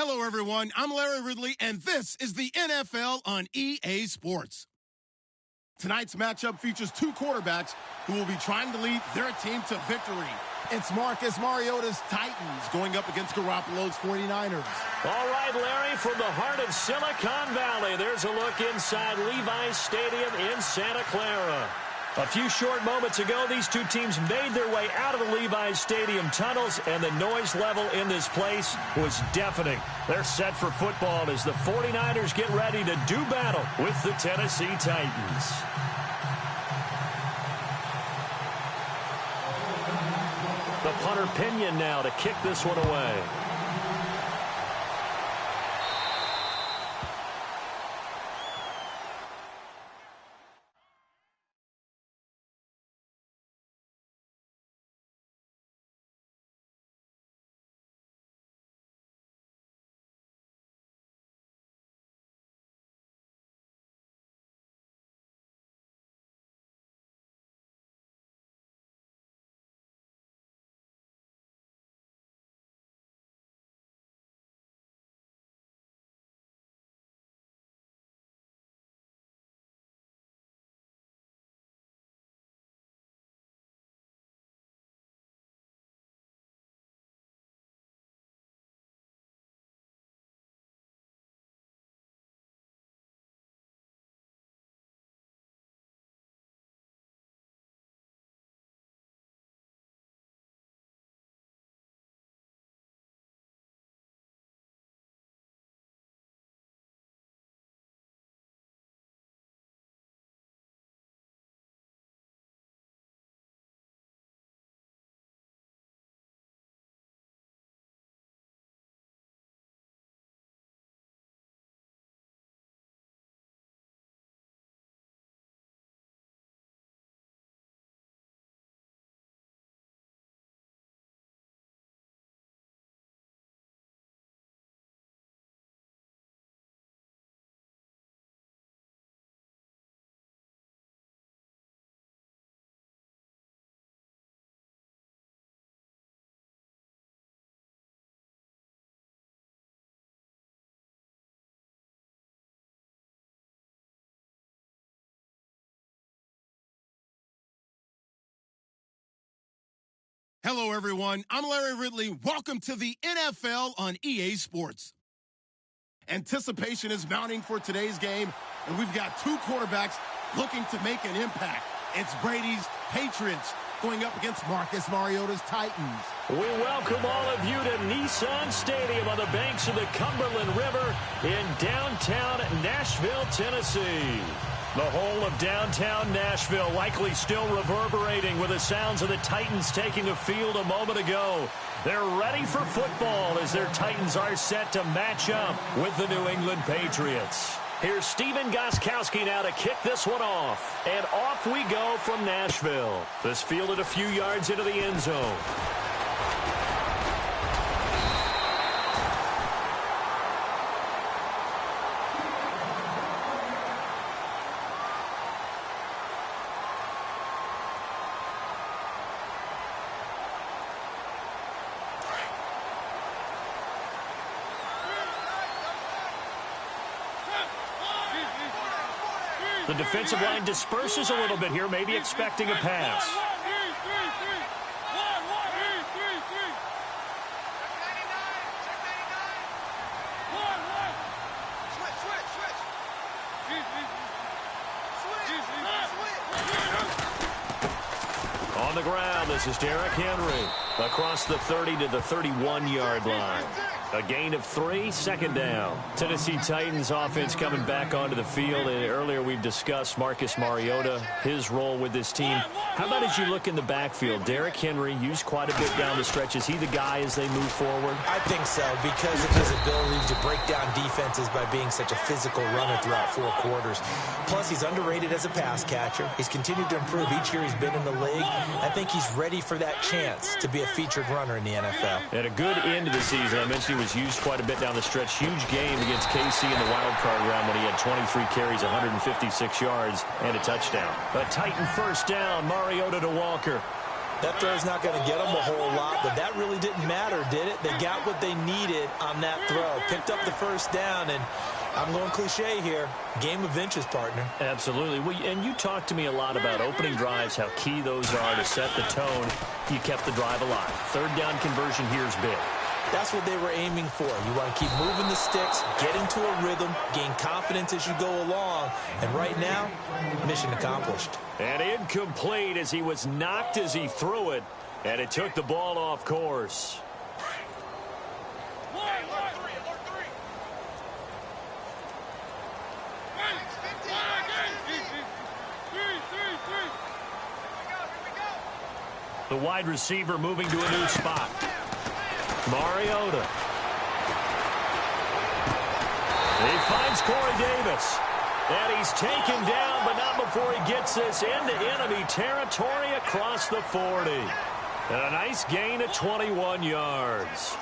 Hello, everyone. I'm Larry Ridley, and this is the NFL on EA Sports. Tonight's matchup features two quarterbacks who will be trying to lead their team to victory. It's Marcus Mariota's Titans going up against Garoppolo's 49ers. All right, Larry, from the heart of Silicon Valley, there's a look inside Levi's Stadium in Santa Clara. A few short moments ago, these two teams made their way out of the Levi's Stadium tunnels, and the noise level in this place was deafening. They're set for football as the 49ers get ready to do battle with the Tennessee Titans. The punter Pinion now to kick this one away. Hello, everyone. I'm Larry Ridley. Welcome to the NFL on EA Sports. Anticipation is mounting for today's game, and we've got two quarterbacks looking to make an impact. It's Brady's Patriots going up against Marcus Mariota's Titans. We welcome all of you to Nissan Stadium on the banks of the Cumberland River in downtown Nashville, Tennessee. The whole of downtown Nashville likely still reverberating with the sounds of the Titans taking the field a moment ago. They're ready for football as their Titans are set to match up with the New England Patriots. Here's Steven Gostkowski now to kick this one off. And off we go from Nashville. This fielded a few yards into the end zone. The defensive line disperses a little bit here, maybe expecting a pass. On the ground, this is Derrick Henry across the 30 to the 31-yard line. A gain of 3, second down. Tennessee Titans offense coming back onto the field. And earlier we've discussed Marcus Mariota, his role with this team. How about as you look in the backfield? Derrick Henry used quite a bit down the stretch. Is he the guy as they move forward? I think so, because of his ability to break down defenses by being such a physical runner throughout 4 quarters. Plus, he's underrated as a pass catcher. He's continued to improve each year he's been in the league. I think he's ready for that chance to be a featured runner in the NFL. And a good end of the season. I mentioned he was used quite a bit down the stretch. Huge game against KC in the wild card round when he had 23 carries, 156 yards, and a touchdown. A Titan first down. Mariota to Walker. That throw's not going to get them a whole lot, but that really didn't matter, did it? They got what they needed on that throw. Picked up the first down, and I'm going cliche here. Game of inches, partner. Absolutely. And you talked to me a lot about opening drives, how key those are to set the tone. You kept the drive alive. Third down conversion here is big. That's what they were aiming for. You want to keep moving the sticks, get into a rhythm, gain confidence as you go along. And right now, mission accomplished. And incomplete as he was knocked as he threw it. And it took the ball off course. The wide receiver moving to a new spot. Mariota. He finds Corey Davis. And he's taken down, but not before he gets this into enemy territory across the 40. And a nice gain of 21 yards.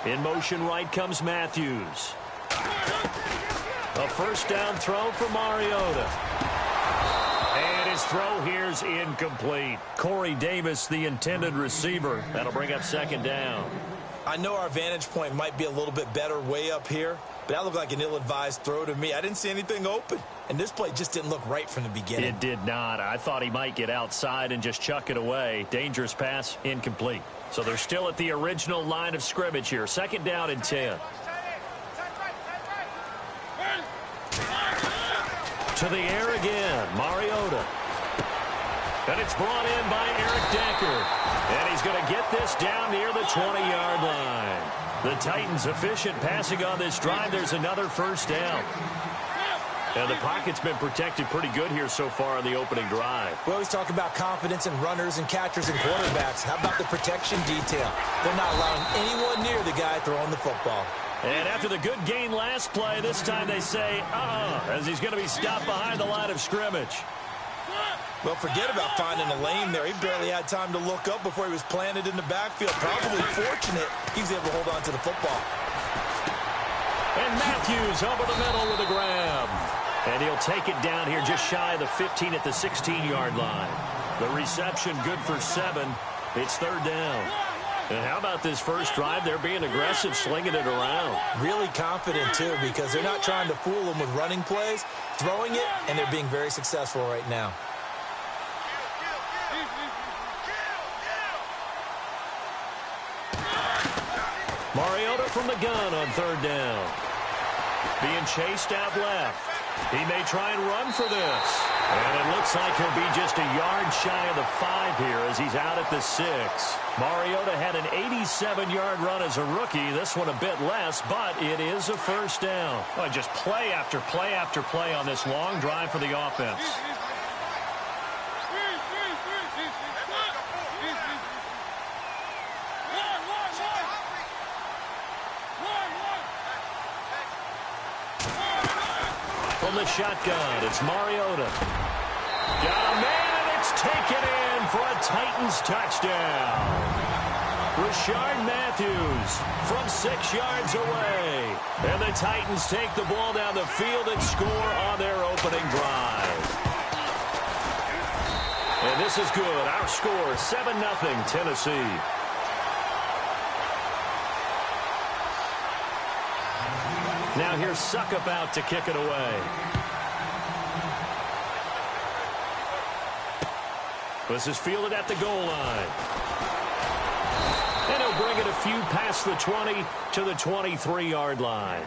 In motion right comes Matthews. A first down throw for Mariota. And his throw here's incomplete. Corey Davis, the intended receiver. That'll bring up second down. I know our vantage point might be a little bit better way up here, but that looked like an ill-advised throw to me. I didn't see anything open, and this play just didn't look right from the beginning. It did not. I thought he might get outside and just chuck it away. Dangerous pass, incomplete. So they're still at the original line of scrimmage here. Second down and 10. To the air again, Mariota. And it's brought in by Eric Decker. And he's going to get this down near the 20-yard line. The Titans efficient passing on this drive. There's another first down. And the pocket's been protected pretty good here so far on the opening drive. We always talk about confidence in runners and catchers and quarterbacks. How about the protection detail? They're not allowing anyone near the guy throwing the football. And after the good gain last play, this time they say, as he's going to be stopped behind the line of scrimmage. Well, forget about finding a lane there. He barely had time to look up before he was planted in the backfield. Probably fortunate he's able to hold on to the football. And Matthews over the middle with a grab. And he'll take it down here just shy of the 15 at the 16-yard line. The reception good for 7. It's third down. And how about this first drive? They're being aggressive, slinging it around. Really confident, too, because they're not trying to fool them with running plays, throwing it, and they're being very successful right now. Mariota from the gun on third down. Being chased out left. He may try and run for this. And it looks like he'll be just a yard shy of the 5 here as he's out at the 6. Mariota had an 87-yard run as a rookie. This one a bit less, but it is a first down. Oh, just play after play after play on this long drive for the offense. From the shotgun, it's Mariota. Got a man, and it's taken in for a Titans touchdown. Rashard Matthews from 6 yards away. And the Titans take the ball down the field and score on their opening drive. And this is good. Our score, 7-0 Tennessee. Now here's Suckup out to kick it away. This is fielded at the goal line. And he'll bring it a few past the 20 to the 23-yard line.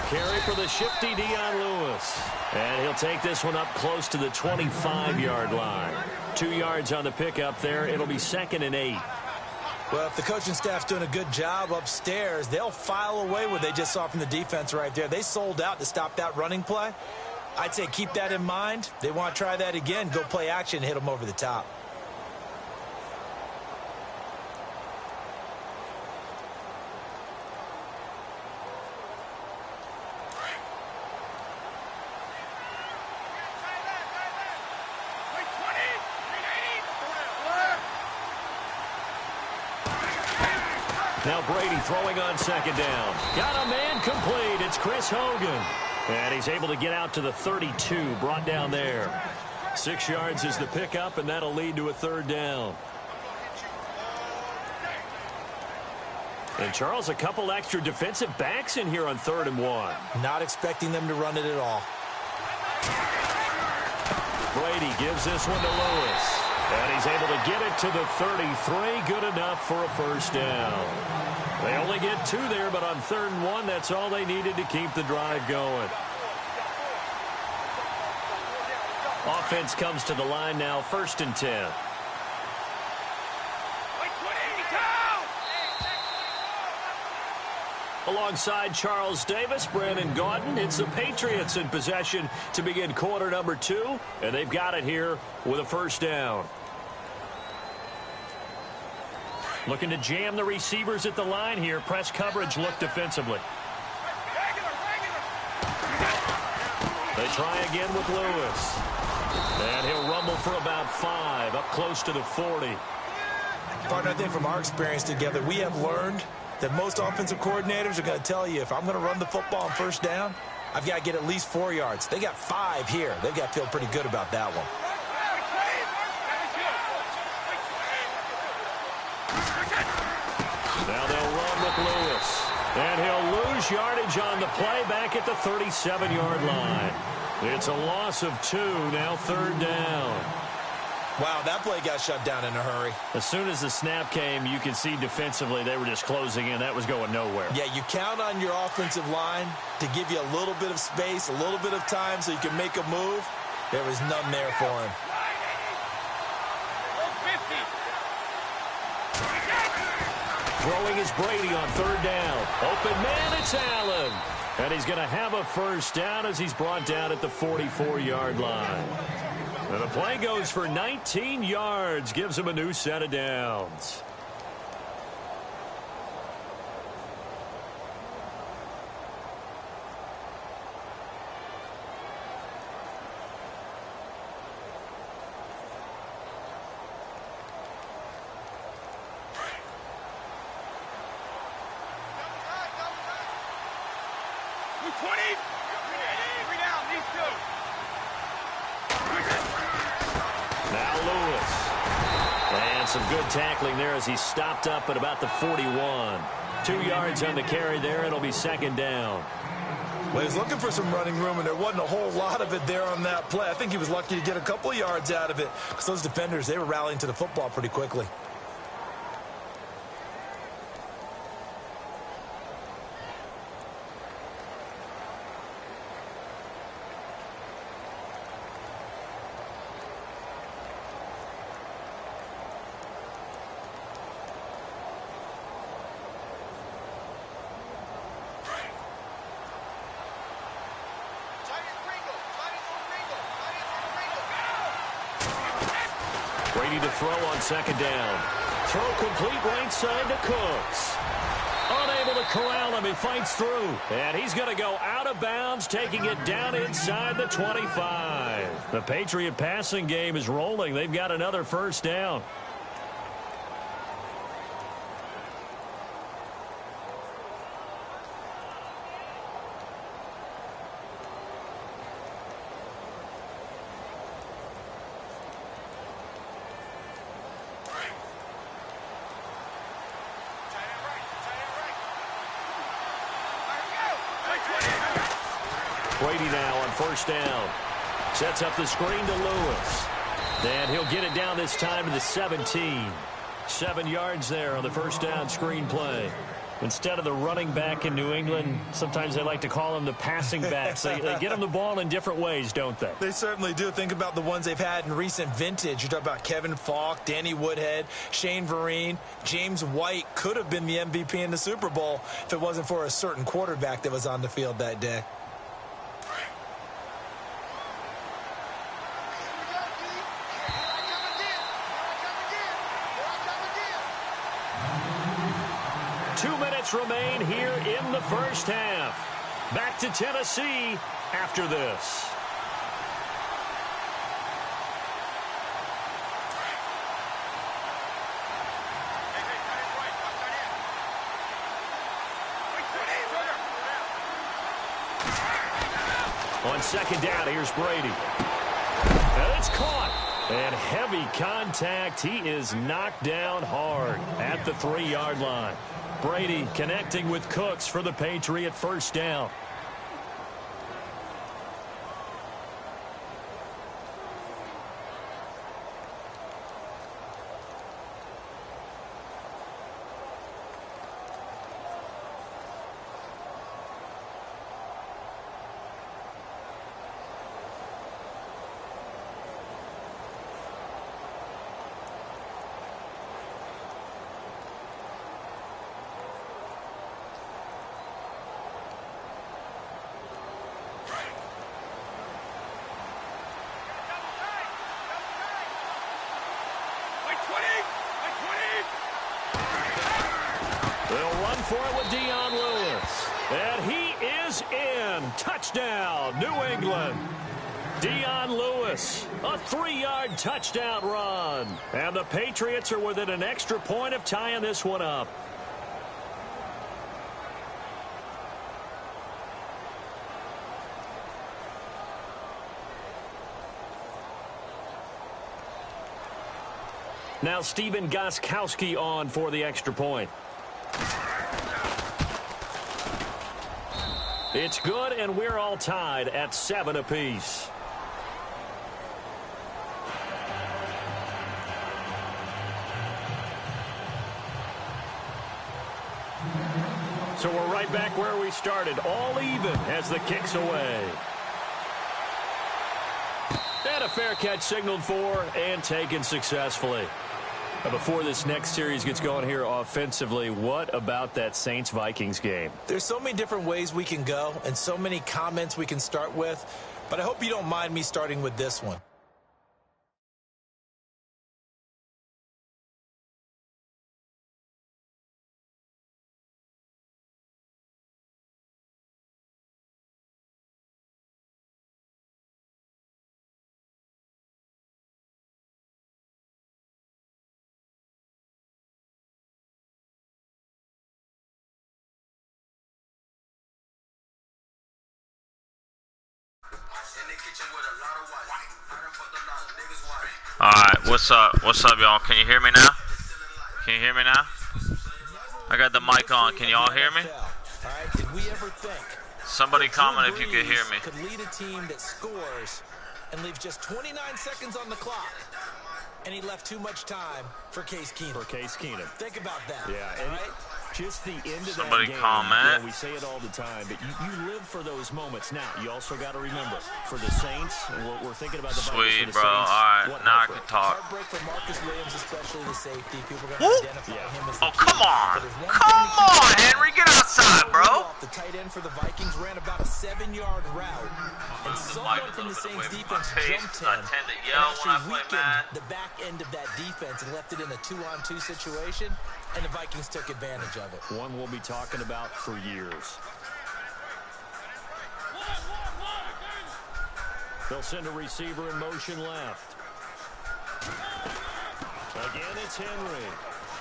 carry for the shifty Dion Lewis. And he'll take this one up close to the 25-yard line. 2 yards on the pickup there. It'll be 2nd and 8. Well, if the coaching staff's doing a good job upstairs, they'll file away what they just saw from the defense right there. They sold out to stop that running play. I'd say keep that in mind. They want to try that again. Go play action and hit them over the top. Now Brady throwing on 2nd down. Got a man complete. It's Chris Hogan. And he's able to get out to the 32, brought down there. 6 yards is the pickup, and that'll lead to a 3rd down. And, Charles, a couple extra defensive backs in here on 3rd and 1. Not expecting them to run it at all. Brady gives this one to Lewis. And he's able to get it to the 33. Good enough for a 1st down. They only get 2 there, but on 3rd and 1, that's all they needed to keep the drive going. Offense comes to the line now, 1st and 10. Alongside Charles Davis, Brandon Gaudin, it's the Patriots in possession to begin quarter number 2, and they've got it here with a 1st down. Looking to jam the receivers at the line here. Press coverage look defensively. They try again with Lewis. And he'll rumble for about 5, up close to the 40. Partner, I think from our experience together, we have learned that most offensive coordinators are going to tell you, if I'm going to run the football on 1st down, I've got to get at least 4 yards. They got 5 here. They've got to feel pretty good about that one. Now they'll run with Lewis. And he'll lose yardage on the play back at the 37-yard line. It's a loss of 2, now 3rd down. Wow, that play got shut down in a hurry. As soon as the snap came, you could see defensively they were just closing in. That was going nowhere. Yeah, you count on your offensive line to give you a little bit of space, a little bit of time so you can make a move. There was none there for him. Throwing is Brady on 3rd down. Open man, it's Allen. And he's going to have a 1st down as he's brought down at the 44-yard line. And the play goes for 19 yards, gives him a new set of downs. Now Lewis. And some good tackling there as he stopped up at about the 41. 2 yards on the carry there. It'll be 2nd down. Well, he was looking for some running room, and there wasn't a whole lot of it there on that play. I think he was lucky to get a couple of yards out of it because those defenders, they were rallying to the football pretty quickly. Brady to throw on 2nd down. Throw complete right side to Cooks. Unable to corral him. He fights through. And he's going to go out of bounds, taking it down inside the 25. The Patriot passing game is rolling. They've got another 1st down. Brady now on 1st down. Sets up the screen to Lewis. And he'll get it down this time to the 17. 7 yards there on the 1st down screen play. Instead of the running back in New England, sometimes they like to call them the passing backs. They get them the ball in different ways, don't they? They certainly do. Think about the ones they've had in recent vintage. You talk about Kevin Falk, Danny Woodhead, Shane Vereen. James White could have been the MVP in the Super Bowl if it wasn't for a certain quarterback that was on the field that day. Remain here in the first half. Back to Tennessee after this. On second down, here's Brady. And it's caught. And heavy contact. He is knocked down hard at the 3-yard line. Brady connecting with Cooks for the Patriot first down. For it with Dion Lewis. And he is in. Touchdown, New England. Dion Lewis, a 3-yard touchdown run. And the Patriots are within an extra point of tying this one up. Now Stephen Gostkowski on for the extra point. It's good, and we're all tied at 7 apiece. So we're right back where we started, all even as the kick's away. And a fair catch signaled for and taken successfully. Before this next series gets going here offensively, what about that Saints-Vikings game? There's so many different ways we can go and so many comments we can start with, but I hope you don't mind me starting with this one. Alright, what's up? What's up, y'all? Can you hear me now? Can you hear me now? I got the mic on. Can y'all hear me? Somebody comment if you can hear me. Could lead a team that scores and leaves just 29 seconds on the clock. And he left too much time for Case Keenum. Think about that. Yeah, and just the end of Somebody that game. comment. We say it all the time, but you live for those moments. Now, you also got to remember, for the Saints, and we're thinking about the Sweet, Vikings, bro. All right, now I can talk. Heartbreak for Marcus Williams, especially the safety. People are going to identify him as the come on. Come on, Henry. Get outside, bro. The tight end for the Vikings ran about a 7-yard route. And someone from the Saints defense jumped him. I tend to yell when I play Madden. The back end of that defense and left it in a 2-on-2 situation, and the Vikings took advantage of it. One we'll be talking about for years. They'll send a receiver in motion left. Again, it's Henry.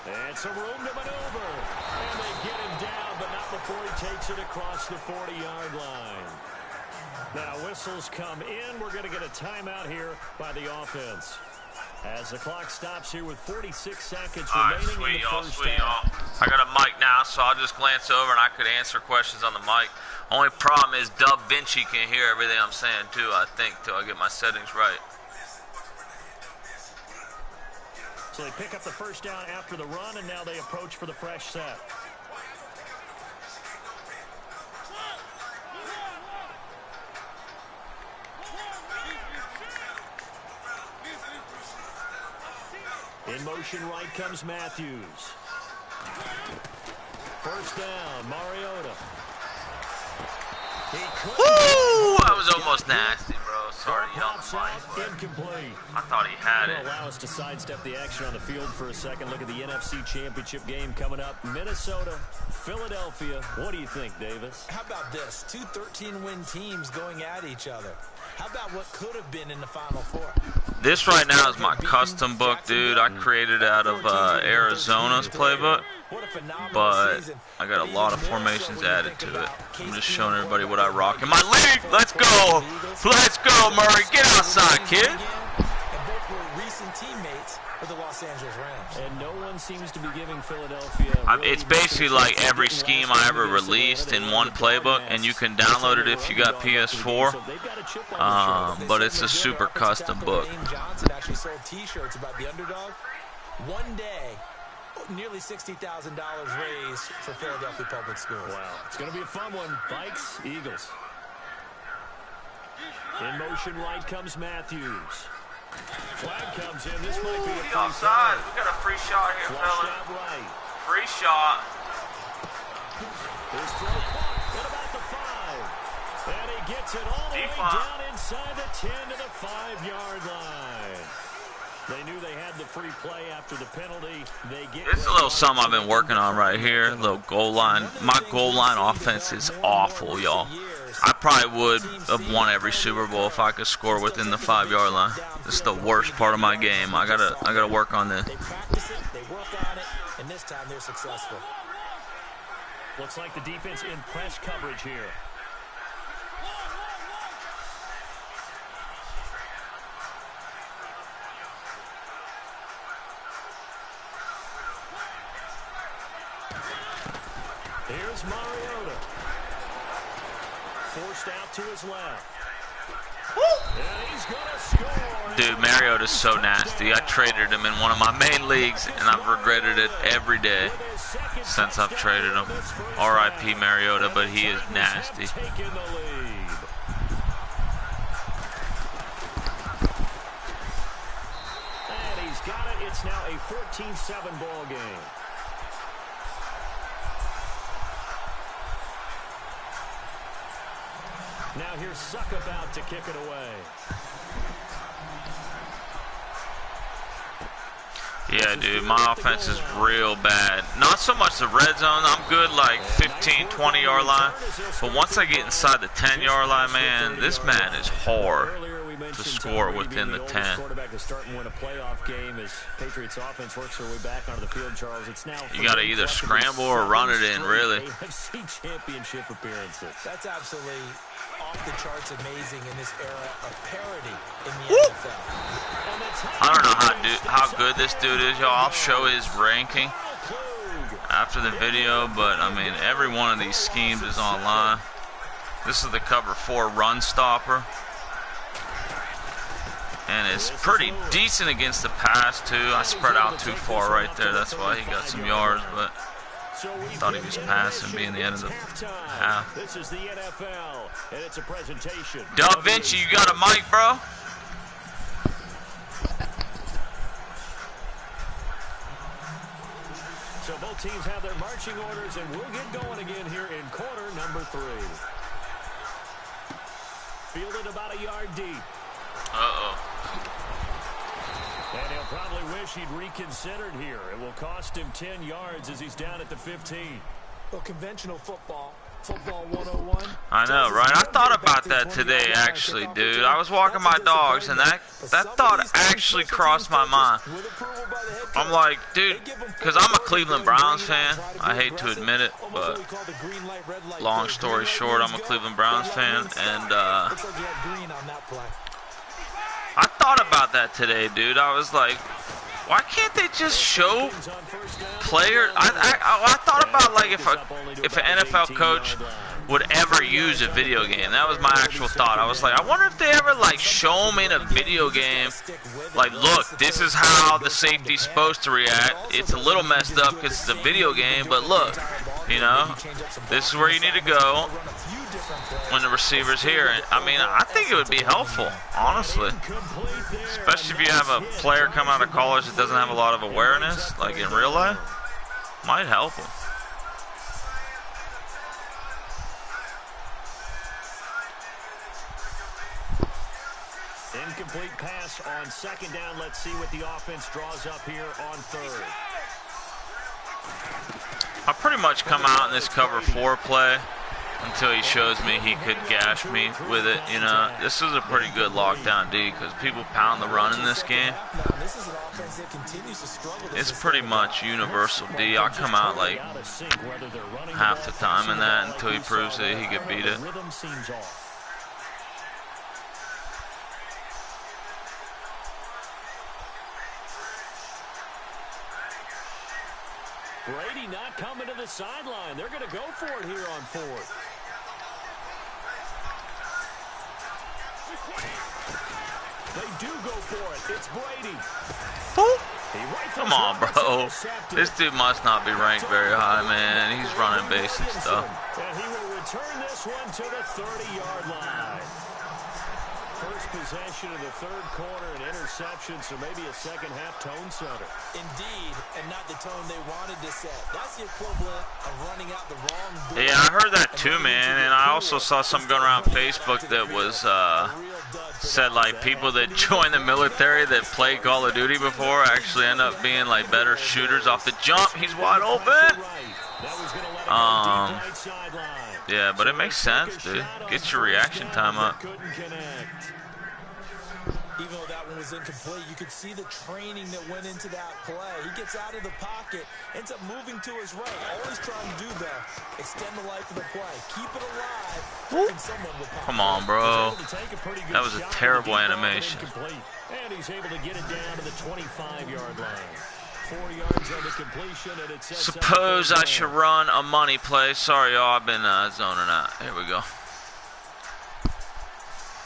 And some room to maneuver. And they get him down, but not before he takes it across the 40-yard line. Now, whistles come in. We're going to get a timeout here by the offense. As the clock stops here with 46 seconds remaining in the first half. I got a mic now, so I'll just glance over and I could answer questions on the mic. Only problem is Dub Vinci can hear everything I'm saying, too, I think, till I get my settings right. So they pick up the first down after the run, and now they approach for the fresh set. In motion right comes Matthews. First down, Mariota. Woo! That was almost nasty, bro. Sorry to yell at Mike. Incomplete. I thought he had it. Allow us to sidestep the action on the field for a second. Look at the NFC Championship game coming up. Minnesota, Philadelphia. What do you think, Davis? How about this? Two 13-win teams going at each other. How about what could have been in the Final Four? This right now is my custom book, dude. I created out of Arizona's playbook, but I got a lot of formations added to it. I'm just showing everybody what I rock in my league. Let's go. Let's go, Murray. Get outside, kid. And both were recent teammates with the Los Angeles Rams. And no one seems to be giving Philadelphia... It's basically like every scheme I ever released in one playbook, and you can download it if you got PS4. But it's a super custom book. Johnson actually sold T-shirts about the underdog. One day, nearly $60,000 raised for Philadelphia Public Schools. Wow, it's going to be a fun one. Vikes, Eagles. In motion right comes Matthews. Flag comes in. This might be a free offside. We got a free shot here, fellas. Right. Free shot. His throw caught at about the 5. And he gets it all the way down inside the 10 to the 5-yard line. They knew they had the free play after the penalty. This is a little something I've been working on right here. A little goal line. My goal line offense is awful, y'all. I probably would have won every Super Bowl if I could score within the 5-yard line. This is the worst part of my game. I gotta work on this. They practice it, they work on it, and this time they're successful. Looks like the defense in press coverage here. Here's Mariota. Forced out to his left. And he's gonna score. Dude, Mariota's so nasty. I traded him in one of my main leagues, and I've regretted it every day since I've traded him. R.I.P. Mariota, but he is nasty. And he's got it. It's now a 14-7 ball game. Now here's Suck about to kick it away. Yeah, dude, my offense is real bad. Not so much the red zone. I'm good like 15, 20-yard line. But once I get inside the 10-yard line, man, this man is hard to score within the 10. Quarterback to start and win a playoff game as Patriots offense works their way back onto the field, Charles. It's now you got to either scramble or run it in, really. AFC championship appearances. That's absolutely off the charts amazing in this era of parity in the NFL. I don't know how good this dude is, y'all. I'll show his ranking after the video, but I mean, every one of these schemes is online. This is the cover 4 run stopper. And it's pretty decent against the pass, too. I spread out too far right there. That's why he got some yards, but I thought he was passing, being the end of the half. This is the NFL, and it's a presentation. Da Vinci, you got a mic, bro? So both teams have their marching orders, and we'll get going again here in quarter number 3. Fielded about a yard deep. Uh-oh. And he'll probably wish he'd reconsidered here. It will cost him 10 yards as he's down at the 15. Well, conventional football 101. I know, right? I thought about that today, actually, dude. I was walking my dogs, and that thought actually crossed my mind. I'm like, dude, because I'm a Cleveland Browns fan. I hate to admit it, but long story short, I'm a Cleveland Browns fan, and I thought about that today, dude. I was like, why can't they just show players? I thought about, like, if an NFL coach would ever use a video game. That was my actual thought. I was like, I wonder if they ever, like, show them in a video game, like, look, this is how the safety's supposed to react. It's a little messed up because it's a video game, but look, you know, this is where you need to go. when the receiver's here. I mean, I think it would be helpful, honestly. Especially if you have a player come out of college that doesn't have a lot of awareness, like in real life. Might help him. Incomplete pass on second down. Let's see what the offense draws up here on third. I pretty much come out in this cover 4 play until he shows me he could gash me with it. You know, this is a pretty good lockdown D because people pound the run in this game. It's pretty much universal D. I come out like half the time in that until he proves that he could beat it. Brady not coming to the sideline. They're going to go for it here on fourth. They do go for it. It's Brady. Come on, bro. This dude must not be ranked very high, man. He's running basic stuff. And he will return this one to the 30-yard line. First possession of the third quarter, an interception, so maybe a second-half tone setter. Indeed, and not the tone they wanted to set. That's the equivalent of running out the wrong door. Yeah, I heard that too, man. And I also saw something going around Facebook that was said like people that join the military that played Call of Duty before actually end up being like better shooters off the jump. He's wide open. Yeah, but it makes sense, dude. Get your reaction time up. Even though that one was incomplete, you could see the training that went into that play. He gets out of the pocket, ends up moving to his right. Always trying to do the extend the life of the play. Keep it alive. And someone will pop. Come on, bro. That was a terrible animation. And he's able to get it down to the 25-yard line. 4 yards on the completion, and it sets Suppose I should run a money play. Sorry, y'all. I've been zoning out. Here we go.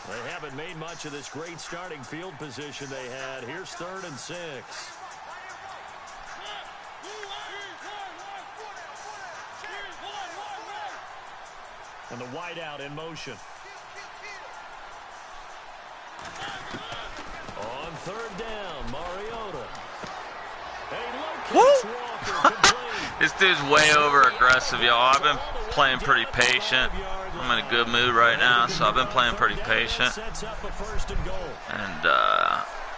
They haven't made much of this great starting field position they had. Here's 3rd and 6. And the wideout in motion. On 3rd down, Mariota. This dude's way over aggressive, y'all. I've been playing pretty patient. I'm in a good mood right now, so I've been playing pretty patient. And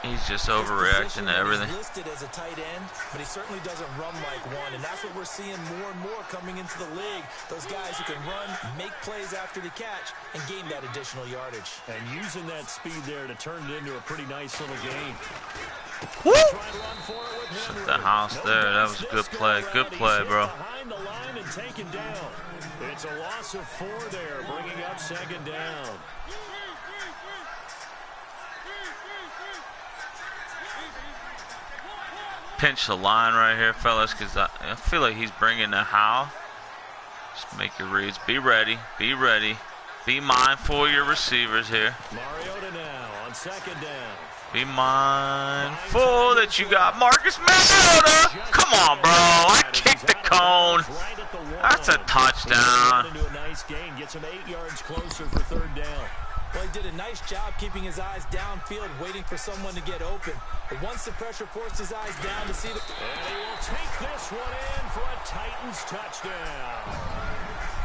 he's just overreacting to everything. He's listed as a tight end, but he certainly doesn't run like one, and that's what we're seeing more and more coming into the league. Those guys who can run, make plays after the catch, and gain that additional yardage. And using that speed there to turn it into a pretty nice little game. Woo! Shut the house there. That was a good play. Good play, bro. Behind the line and taken down. It's a loss of 4 there, bringing up 2nd down. Pinch the line right here, fellas, because I feel like he's bringing the how. Just make your reads. Be ready. Be ready. Be mindful of your receivers here. Mariota now on 2nd down. Be mindful that you got Marcus Mariota. Come on, bro. I kicked the cone. That's a touchdown. Into a nice gain. Gets him 8 yards closer for 3rd down. Well, he did a nice job keeping his eyes downfield, waiting for someone to get open. But once the pressure forced his eyes down to see the... And he will take this one in for a Titans touchdown.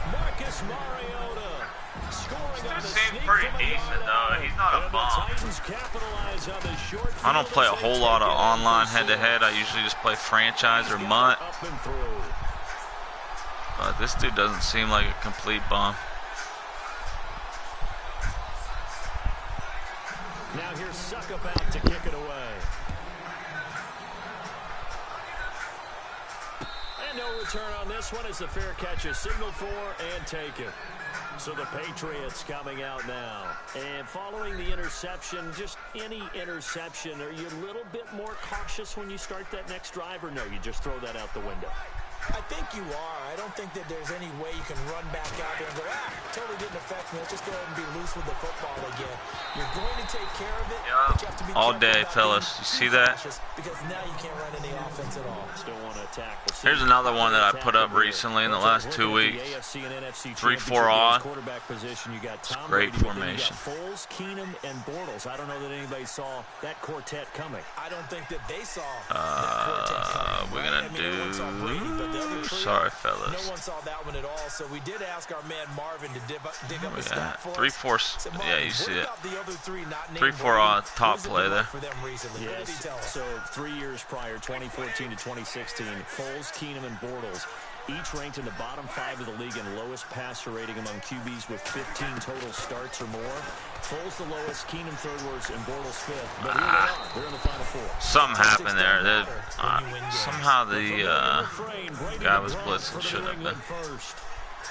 Marcus Mariota. This seems pretty decent, though. He's not a bum. I don't play a whole lot of online head-to-head. I usually just play franchise or mutt. But this dude doesn't seem like a complete bum. Now here's Suckup out to kick it away. And no return on this one as the fair catch is signaled for and taken. So the Patriots coming out now. And following the interception, just any interception, are you a little bit more cautious when you start that next drive, or no, you just throw that out the window? I think you are. I don't think that there's any way you can run back out there and go, totally didn't affect me. Let's just go ahead and be loose with the football again. You're going to take care of it, but you have to be all day, fellas. You see that? Because now you can't run any offense at all. Still want to attack. Here's another one that I put up recently in the last 2 weeks. 3-4 odd. It's great formation. Foles, Keenum, and Bortles. I don't know that anybody saw that quartet coming. I don't think that they saw that quartet coming. We're gonna do. Sorry, fellas. No one saw that one at all. So we did ask our man Marvin to dig up the stat for us. 3-4. Yeah, you see it. 3-4 odd top play there. Yes. So 3 years prior, 2014 to 2016, Foles, Keenum, and Bortles each ranked in the bottom 5 of the league in lowest passer rating among QBs with 15 total starts or more. Foles the lowest, Keenum third worst, and Bortles fifth. But here they are. They're in the Final Four. Something happened there. Somehow the guy was blitzing. Shouldn't have been.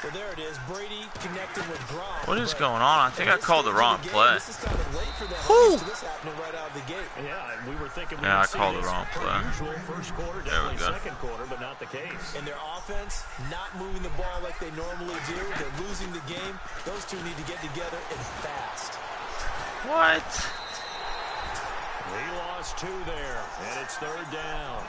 Well, there it is. Brady connecting with Gronk. What is going on? I think I called the wrong play. This is kind of late for them. This happening right out of the gate. Yeah, we were thinking. Yeah, I called the wrong play. First quarter, there we go. Second quarter, but not the case. And their offense not moving the ball like they normally do. They're losing the game. Those two need to get together and fast. What? They lost 2 there, and it's third down.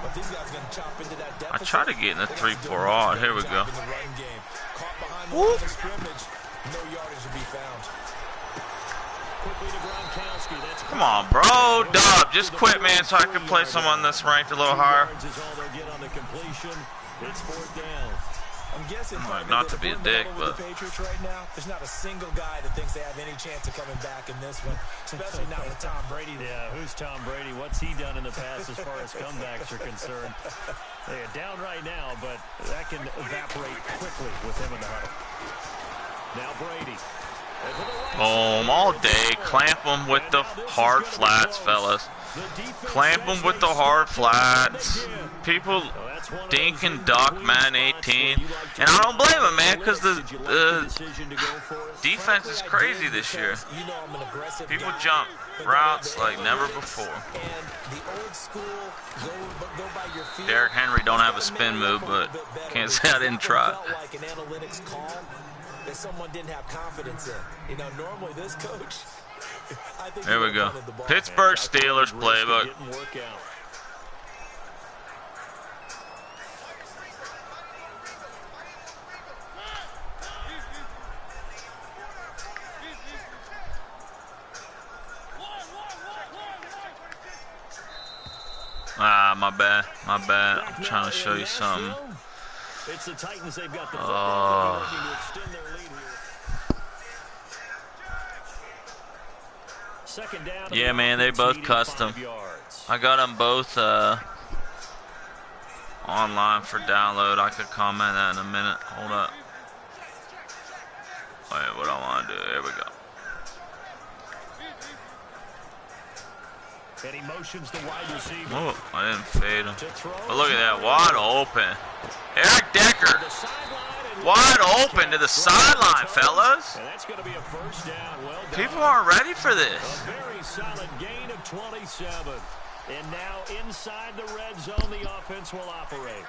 But these guys are going to chop into that deficit. I try to get in the 3-4 odd. Here we go. Caught behind the line of scrimmage. No yardage to be found. Come on, bro. Dub, just quit, man, so I can play someone that's ranked a little higher. It's fourth down. I'm guessing not to be a dick, but the Patriots right now, there's not a single guy that thinks they have any chance of coming back in this one, especially not with Tom Brady. Yeah, who's Tom Brady? What's he done in the past as far as comebacks are concerned? They're down right now, but that can evaporate quickly with him in the huddle. Now Brady. Boom, all day. Clamp them with the hard flats, fellas. Clamp them with the hard flats. People dink and duck Madden 18. And I don't blame them, man, because the defense is crazy this year. People jump routes like never before. Derrick Henry don't have a spin move, but can't say I didn't try. That someone didn't have confidence in. You know, normally this coach. Here we go. Pittsburgh Steelers playbook. My bad. My bad. I'm trying to show you something. It's the Titans. They've got the football to extend their lead here. Second down. Yeah, man, they both custom. I got them both online for download. I could comment that in a minute. Hold up. Wait, what I want to do? Here we go. And he motions the wide receiver. Oh, I didn't fade him. But look at that, wide open. Eric Decker, wide open to the sideline, fellas. People aren't ready for this. A very solid gain of 27. And now inside the red zone, the offense will operate.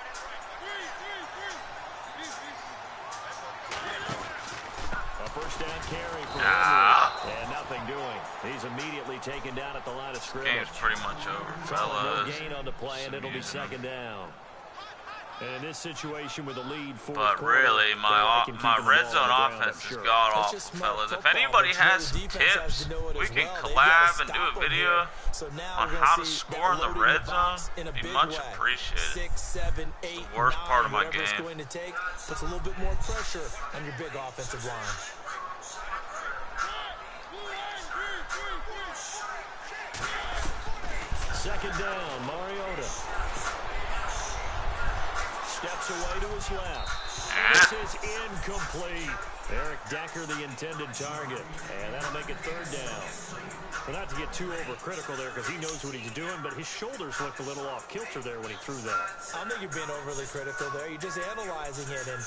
A first down carry for Henry, and nothing doing. He's immediately taken down at the line of scrimmage. Game's pretty much over, fellas. No gain on the play, and it'll be second down. And in this situation with a lead, but really, my red zone offense is god awful, fellas. If anybody has some tips, we can collab and do a video on how to score in the red zone. It'd be much appreciated. It's the worst part of my game. Puts a little bit more pressure on your big offensive line. Second down, Mariota. Steps away to his left. This is incomplete. Eric Decker, the intended target. And that'll make it third down. Well, not to get too overcritical there because he knows what he's doing, but his shoulders looked a little off kilter there when he threw that. I don't think you're being overly critical there. You're just analyzing it, and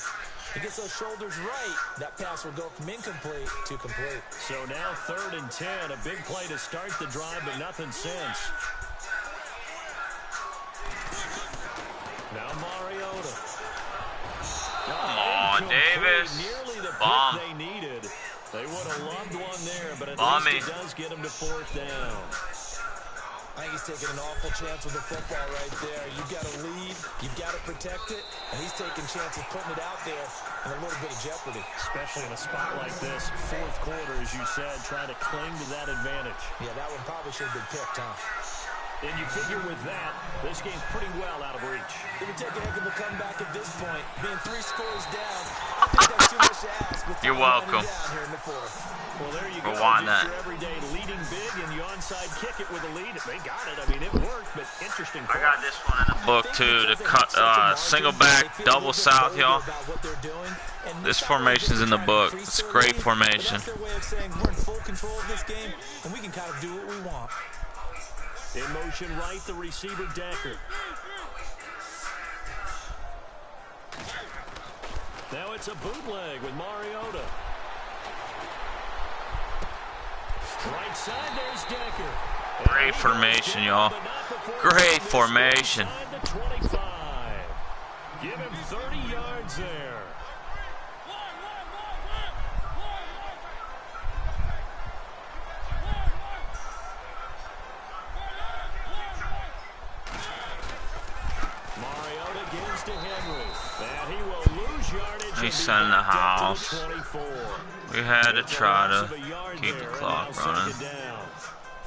he gets those shoulders right. That pass will go from incomplete to complete. So now 3rd and 10. A big play to start the drive, but nothing since. Now Mariota. Davis. Nearly the bomb. They needed. They would have loved one there, but at least it does get them to 4th down. I think he's taking an awful chance with the football right there. You've got to lead, you've got to protect it, and he's taking chances putting it out there in a little bit of jeopardy. Especially in a spot like this, 4th quarter, as you said, trying to cling to that advantage. Yeah, that one probably should have been picked, huh? And you figure with that, this game's pretty well out of reach. It would take a heck of a comeback at this point. Being 3 scores down, I think that's too much to ask. You're welcome. Down here in the 4th. Well, there you go. That. Your everyday leading big, and you onside kick it with a lead. They got it. I mean, it worked, but interesting. I got this one in the book too. To cut single back, double south, y'all. This formation's in the book. It's a great formation. That's their way of saying we're in full control of this game, and we can kind of do what we want. In motion right, the receiver Decker. Now it's a bootleg with Mariota. Right side, there's Decker. Great formation, y'all. Great formation. Give him 30 yards there. Mariota gives to Henry. And he will lose yardage. He's sending the house. We had to try to keep the clock running.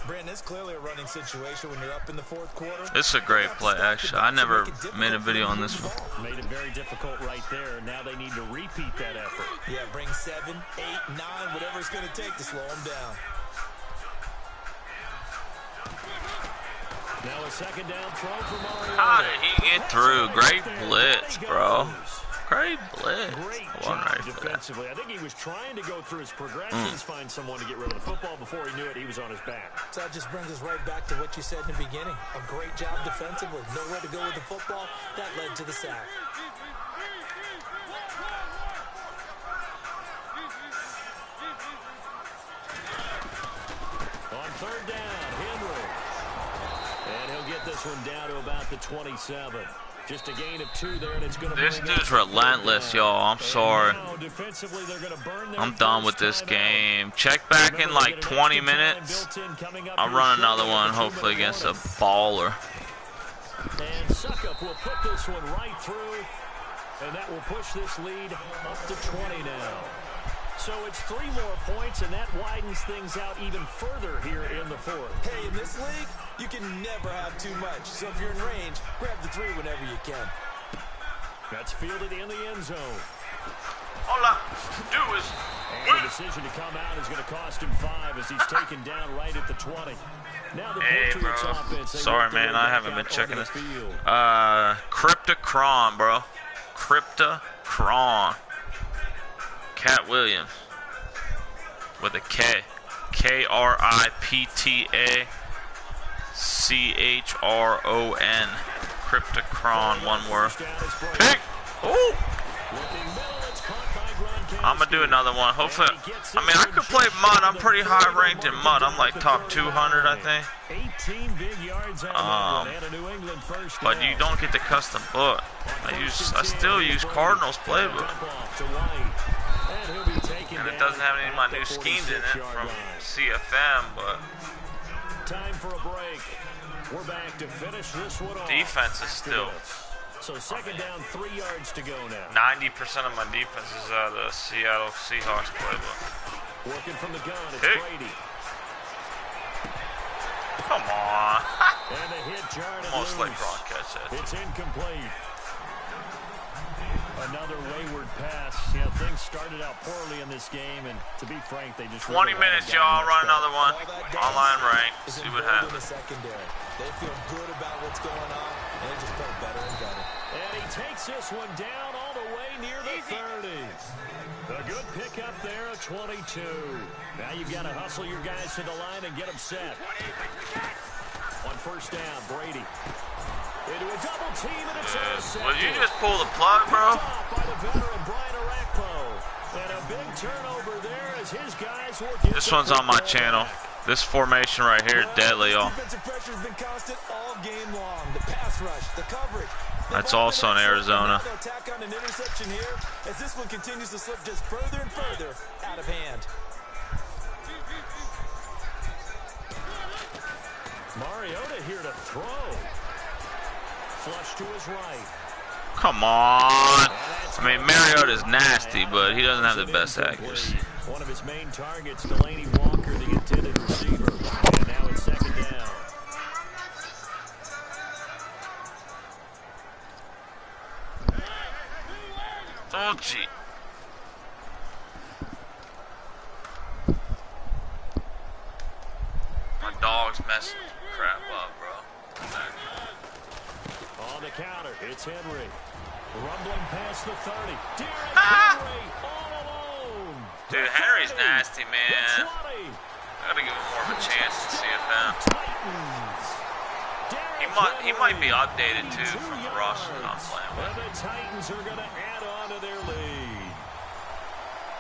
Brandon, it's clearly a running situation when you're up in the 4th quarter. This is a great play, actually. I never made a video on this one. Made it very difficult right there. Now they need to repeat that effort. Yeah, bring 7, 8, 9, whatever it's going to take to slow them down. Now a 2nd down throw for Mariota. How did he get through? Great blitz, bro. Great blitz. Great One job right defensively. I think he was trying to go through his progressions, find someone to get rid of the football. Before he knew it, he was on his back. So that just brings us right back to what you said in the beginning. A great job defensively. Nowhere to go with the football. That led to the sack. On 3rd down, Henry. And he'll get this one down to about the 27. Just a gain of 2 there, and it's going to This dude's relentless, y'all. I'm sorry. I'm done with this game. Check back in like 20 minutes. I'll run another one, hopefully against a baller. And Suckup will put this one right through, and that will push this lead up to 20 now. So it's 3 more points, and that widens things out even further here in the 4th. Hey, in this league, you can never have too much. So if you're in range, grab the 3 whenever you can. That's fielded in the end zone. All I do is and the decision to come out is going to cost him 5 as he's taken down right at the 20. Now the Patriots offense. Sorry, man. I haven't been checking this. Cryptocron, bro. Cryptocron. Cat Williams with a K. Kriptachron. Cryptocron, one word. Pick! Ooh! I'm gonna do another one. Hopefully, I mean, I could play mud. I'm pretty high ranked in mud. I'm like top 200, I think. But you don't get the custom book. I still use Cardinals playbook. And it doesn't have any of my new schemes in it from CFM, but time for a break. We're back to finish this one off. Defense is still. So 2nd down, 3 yards to go now. 90% of my defense is out of the Seattle Seahawks playbook. Working from the gun, it's Brady. Come on. And a hit, almost like Ron catch that. It's incomplete. Another wayward pass. You know, things started out poorly in this game, and to be frank, they just 20 minutes, y'all. Run another one. Online rank. See what happens. They feel good about what's going on, and they just play better and better. And he takes this one down all the way near the 30s. A good pickup there, a 22. Now you've got to hustle your guys to the line and get them set. On 1st down, Brady. Into a double team, and it's intercepted. Will you just pull the plug, bro? By the veteran Brian Arakpo. And a big turnover there as his guys will get this one's on my channel. This formation right here is deadly, y'all. Defensive pressure has been constant all game long. The pass rush, the coverage, That's also in Arizona. They'll tack on an interception here as this one continues to slip just further and further out of hand. Mariota here to throw. Flush to his right. Come on. I mean, Mariota's nasty, but he doesn't have the best accuracy. One of his main targets, Delaney Walker, the intended receiver. And now it's second down. Oh, gee. My dog's messing crap up, bro. On the counter, it's Henry. Rumbling past the 30. Henry all alone. Dude, Henry's nasty, man. I gotta give him more of a chance to see if he might be outdated too from the roster that I'm playing with. And the Titans are gonna add on to their lead.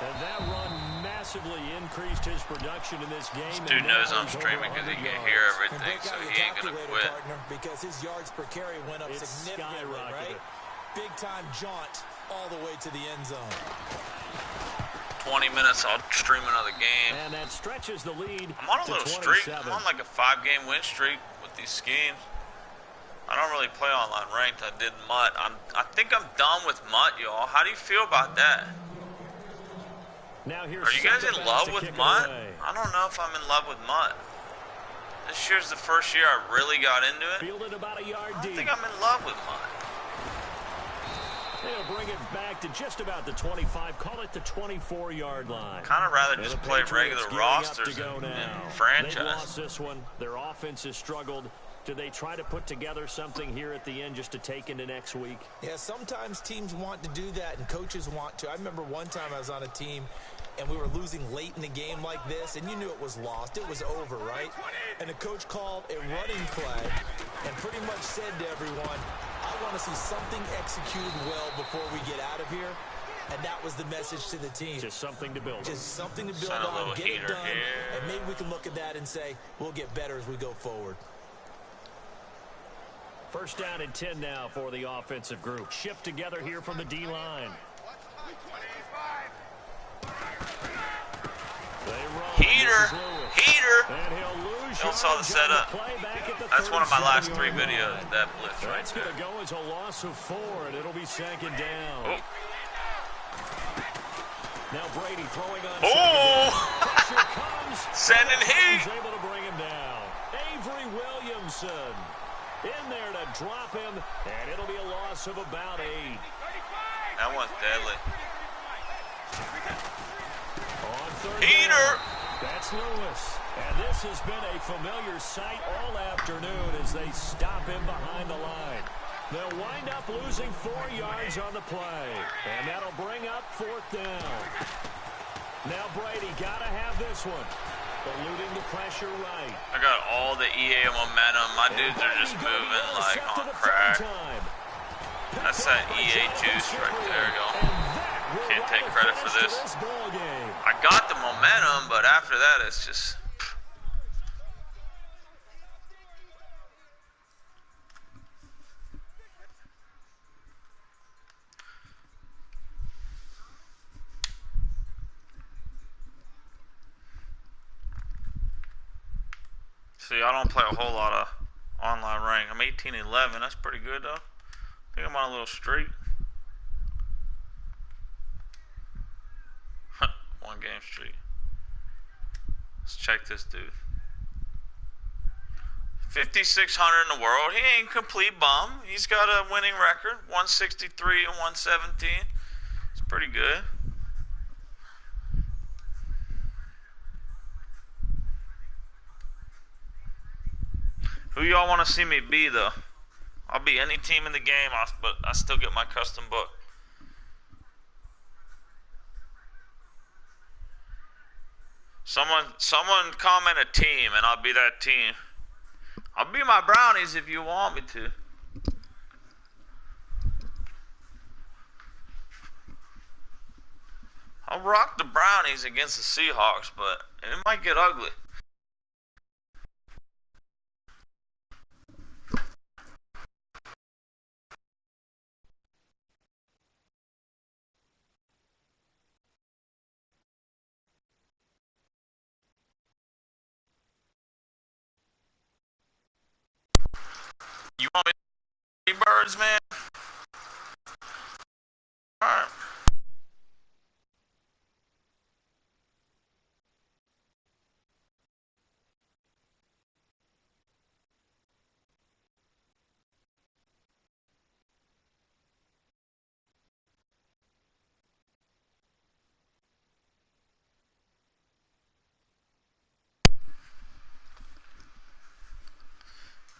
And that run massively increased his production in this game. This dude knows I'm streaming because he can hear everything, so he ain't gonna quit. Because his yards per carry went up significantly, right? Big time jaunt all the way to the end zone. 20 minutes, I'll stream another game. And that stretches the lead. I'm on a little streak. I'm on like a 5-game win streak with these schemes. I don't really play online ranked. I did MUT. I think I'm done with MUT, y'all. How do you feel about that? Now Are you guys in love with MUT? I don't know if I'm in love with MUT. This year's the first year I really got into it. Fielded about a yard I deep. think I'm in love with MUT. They'll bring it back to just about the 25. Call it the 24-yard line. Kind of rather just play regular rosters and franchise. They've lost this one. Their offense has struggled. Do they try to put together something here at the end just to take into next week? Yeah, sometimes teams want to do that and coaches want to. I remember one time I was on a team and we were losing late in the game like this, and you knew it was lost. It was over, right? And the coach called a running play and pretty much said to everyone, I want to see something executed well before we get out of here. And that was the message to the team. Just something to build on. Just something to build on, get it done, and maybe we can look at that and say, we'll get better as we go forward. First down and 10 now for the offensive group. Shift together here from the D-line. Heater. And he'll lose Y'all saw the setup. That's one of my last 3 videos, that blitz right That's there. going to go as a loss of 4, and it'll be second down. Oh. Now Brady throwing on Oh! Sending heat. He's able to bring him down. Avery Williamson in there to drop him, and it'll be a loss of about 8. That one's deadly. On third Heater. down, that's Lewis. And this has been a familiar sight all afternoon as they stop him behind the line. They'll wind up losing 4 yards on the play. And that'll bring up 4th down. Now Brady got to have this one. Eluding the pressure right. I got all the EA momentum. My dudes are just moving like on crack. That's that EA juice right there, y'all. Can't take credit for this. I got the momentum, but after that, it's just... See, I don't play a whole lot of online rank. I'm 18-11. That's pretty good, though. I think I'm on a little streak. 1 game streak. Let's check this dude. 5,600 in the world. He ain't complete bum. He's got a winning record. 163 and 117. It's pretty good. Who y'all want to see me be, though? I'll be any team in the game, but I still get my custom book. Someone comment a team, and I'll be that team. I'll be my Brownies if you want me to. I'll rock the Brownies against the Seahawks, but it might get ugly. You want me to see birds, man? All right.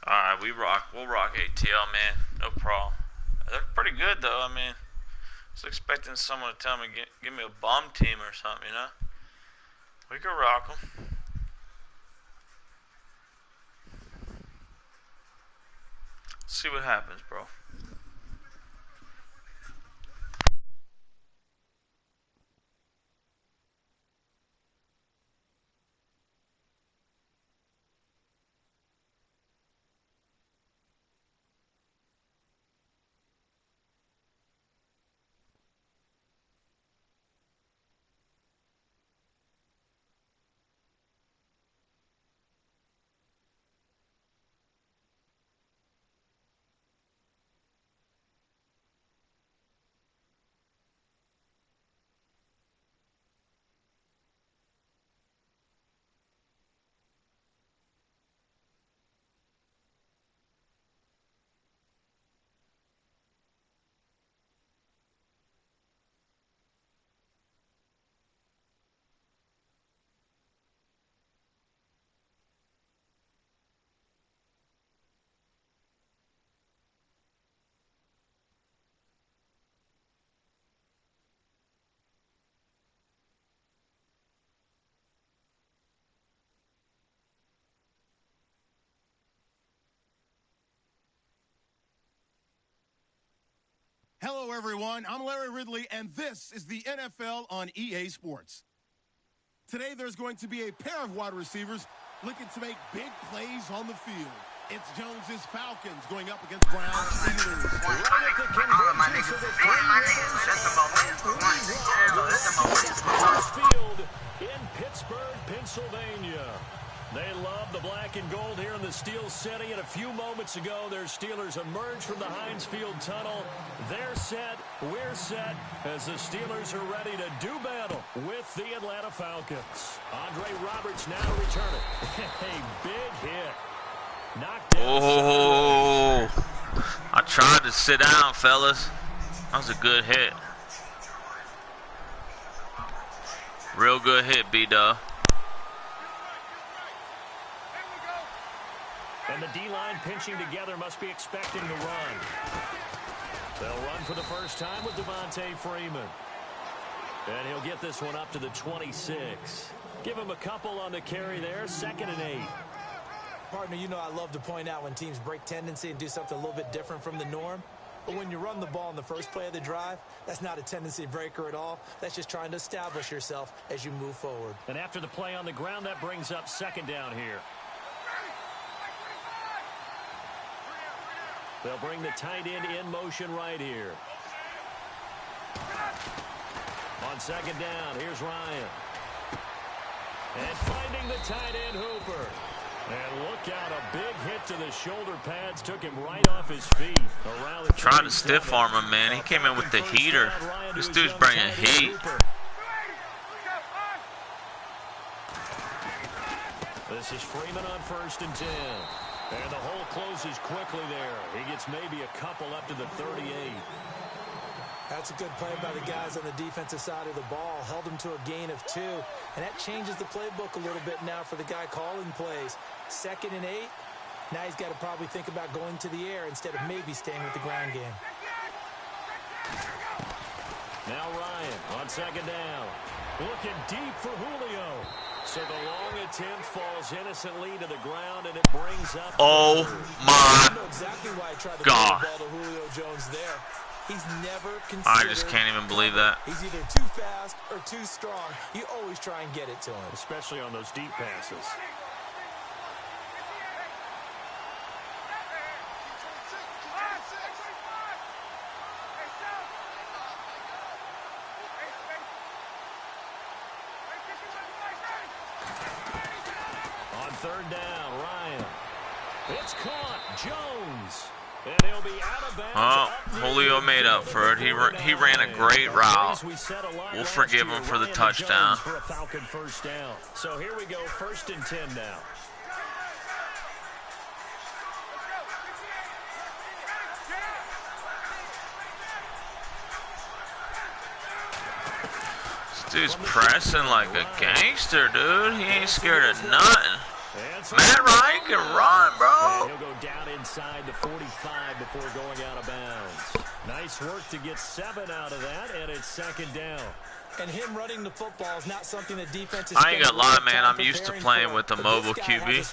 Alright, we'll rock ATL, man. No problem. They're pretty good, though. I mean, I was expecting someone to tell me, give me a bum team or something, you know? We could rock them. See what happens, bro. Hello, everyone. I'm Larry Ridley, and this is the NFL on EA Sports. Today, there's going to be a pair of wide receivers looking to make big plays on the field. It's Jones's Falcons going up against Brown's Steelers. Right at the convergence of the field in Pittsburgh, Pennsylvania. They love the black and gold here in the Steel City. And a few moments ago, their Steelers emerged from the Heinz Field tunnel. They're set, we're set, as the Steelers are ready to do battle with the Atlanta Falcons. Andre Roberts now returning. A big hit. Knocked down. Oh, I tried to sit down, fellas. That was a good hit. Real good hit, B-Dub. And the D-line pinching together must be expecting the run. They'll run for the first time with Devontae Freeman. And he'll get this one up to the 26. Give him a couple on the carry there, 2nd and 8. Partner, you know I love to point out when teams break tendency and do something a little bit different from the norm. But when you run the ball in the first play of the drive, that's not a tendency breaker at all. That's just trying to establish yourself as you move forward. And after the play on the ground, that brings up 2nd down here. They'll bring the tight end in motion right here. On 2nd down, here's Ryan. And finding the tight end Hooper. And look out, a big hit to the shoulder pads took him right off his feet. Trying to stiff arm him, man. He came in with the heater. This dude's bringing heat. This is Freeman on 1st and 10. And the hole closes quickly there. He gets maybe a couple up to the 38. That's a good play by the guys on the defensive side of the ball. Held him to a gain of 2. And that changes the playbook a little bit now for the guy calling plays. 2nd and 8. Now he's got to probably think about going to the air instead of maybe staying with the ground game. Now Ryan on 2nd down. Looking deep for Julio. So the long attempt falls innocently to the ground, and it brings up. Oh my exactly why I tried to God! Ball to Julio Jones there. He's never considered. I just can't even believe that. He's either too fast or too strong. You always try and get it to him, especially on those deep passes. On 3rd down, Ryan. It's caught. Jones. And he'll be out of bounds. Oh, Julio made up for it. He ran a great route. We'll forgive him for the touchdown. For a Falcon first down. So here we go, 1st and 10 now. This dude's pressing like a gangster, dude. He ain't scared of nothing. Matt Ryan can run, bro. He'll go down inside the 45 before going out of bounds. Nice work to get 7 out of that, and it's 2nd down. And him running the football is not something that defense is. I ain't gonna lie, man. I'm used to playing with a mobile QB,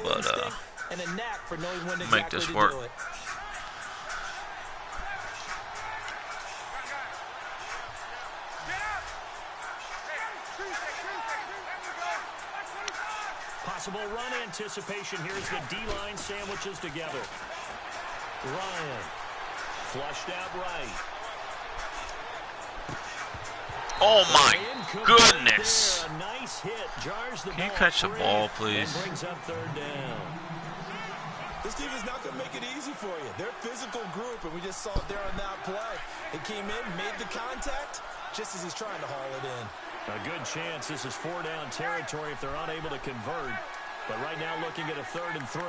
but and a knack for knowing when make exactly this to work. do it. Possible run anticipation. Here's the D-line sandwiches together. Ryan. Flushed out right. oh my goodness. A nice hit. Jars the Can you ball catch the free ball, please? and brings up 3rd down. This team is not going to make it easy for you. They're a physical group, and we just saw it there on that play. He came in, made the contact, just as he's trying to haul it in. A good chance this is 4-down territory if they're unable to convert. But right now looking at a 3rd and 3.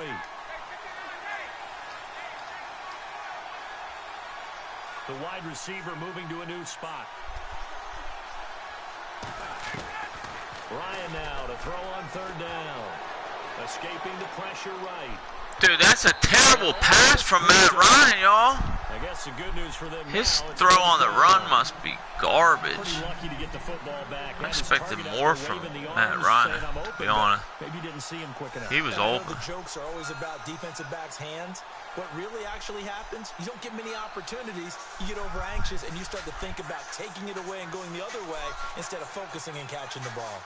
The wide receiver moving to a new spot. Ryan now to throw on 3rd down. Escaping the pressure right. Dude, that's a terrible pass from Matt Ryan, y'all. I guess the good news for them His now, throw on the run must be garbage. pretty lucky to get the football back. I expected more from Matt Ryan, to be honest. Maybe didn't see him quick enough. He was I know open. the jokes are always about defensive backs' hands. What really actually happens, you don't get many opportunities, you get over anxious, and you start to think about taking it away and going the other way instead of focusing and catching the ball.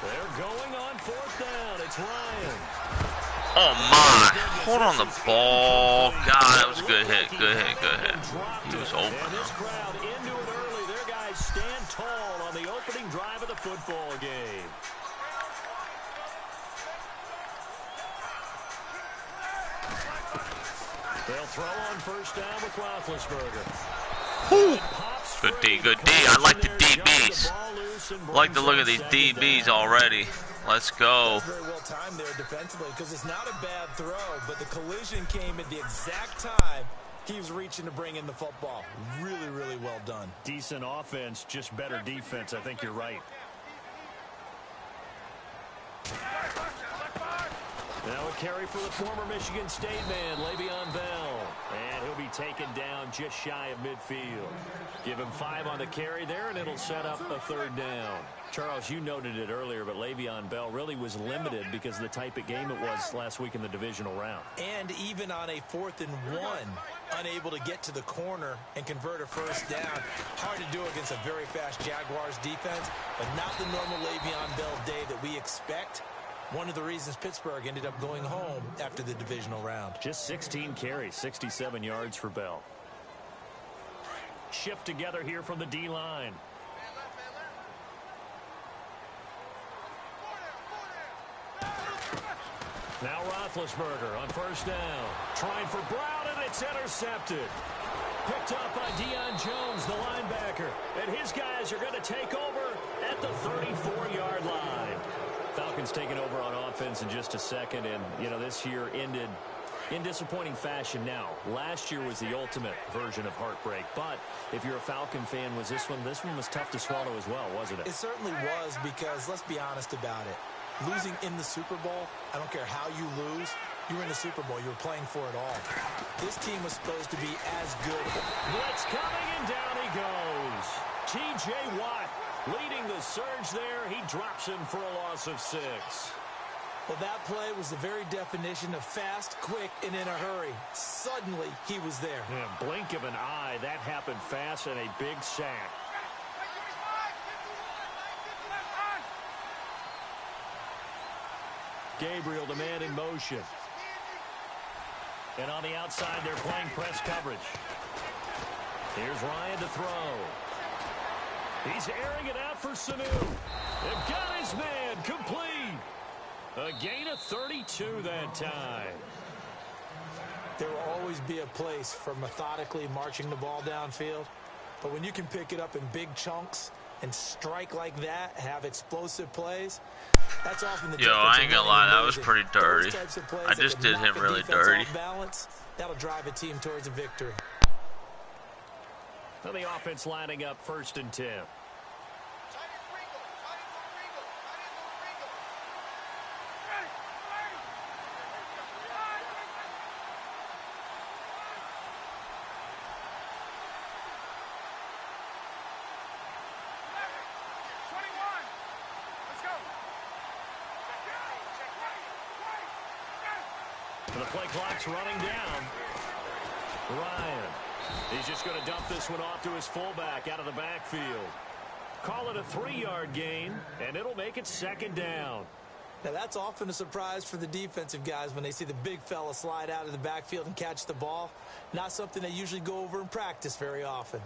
They're going on 4th down. It's Ryan. Oh my. Hold on the ball. God, that was a good hit. Good hit, good hit. He was open, And this though. crowd into it early. Their guys stand tall on the opening drive of the football game. They'll throw on 1st down with Roethlisberger. Good D, good D. I like the DBs. I like the look of these DBs already. Let's go. Very well timed there defensively because it's not a bad throw, but the collision came at the exact time he was reaching to bring in the football. Really, really well done. Decent offense, just better defense. I think you're right. Now a carry for the former Michigan State man, Le'Veon Bell. And he'll be taken down just shy of midfield. Give him 5 on the carry there, and it'll set up a 3rd down. Charles, you noted it earlier, but Le'Veon Bell really was limited because of the type of game it was last week in the divisional round. And even on a 4th and 1, unable to get to the corner and convert a 1st down. Hard to do against a very fast Jaguars defense, but not the normal Le'Veon Bell day that we expect. One of the reasons Pittsburgh ended up going home after the divisional round. Just 16 carries, 67 yards for Bell. Shift together here from the D-line. Now Roethlisberger on 1st down. Trying for Brown, and it's intercepted. Picked up by Deion Jones, the linebacker. And his guys are going to take over at the 34-yard line. Falcons taking over on offense in just a second. And, you know, this year ended in disappointing fashion now. Last year was the ultimate version of heartbreak. But if you're a Falcon fan, was this one was tough to swallow as well, wasn't it? It certainly was because, let's be honest about it. Losing in the Super Bowl, I don't care how you lose, you were in the Super Bowl. You were playing for it all. This team was supposed to be as good. Blitz coming, and down he goes. T.J. Watt leading the surge there. He drops him for a loss of 6. Well, that play was the very definition of fast, quick, and in a hurry. Suddenly, he was there. Yeah, blink of an eye. That happened fast and a big sack. Gabriel, the man in motion. And on the outside, they're playing press coverage. Here's Ryan to throw. He's airing it out for Sanu. They've got his man complete. A gain of 32 that time. There will always be a place for methodically marching the ball downfield. But when you can pick it up in big chunks and strike like that, have explosive plays, that's often the Yo, I ain't gonna lie, that was pretty dirty. I just did him really dirty. Balance, that'll drive a team towards a victory. And the offense lining up 1st and 10. The play clock's running down. Ryan. He's just going to dump this one off to his fullback out of the backfield. Call it a 3-yard gain, and it'll make it 2nd down. Now, that's often a surprise for the defensive guys when they see the big fella slide out of the backfield and catch the ball. Not something they usually go over in practice very often.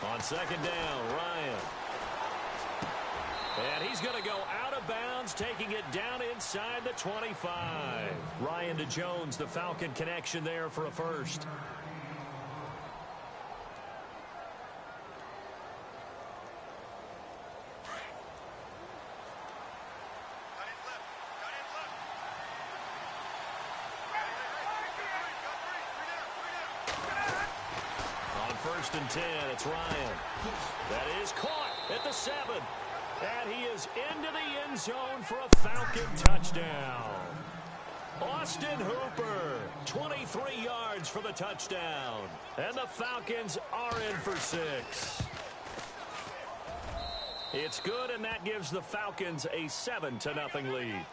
On 2nd down, Ryan. And he's going to go out of bounds, taking it down inside the 25. Ryan to Jones, the Falcon connection there for a first. On 1st and 10, it's Ryan. That is caught at the 7. And he is into the end zone for a Falcon touchdown. Austin Hooper, 23 yards for the touchdown. And the Falcons are in for 6. It's good, and that gives the Falcons a 7-0 lead.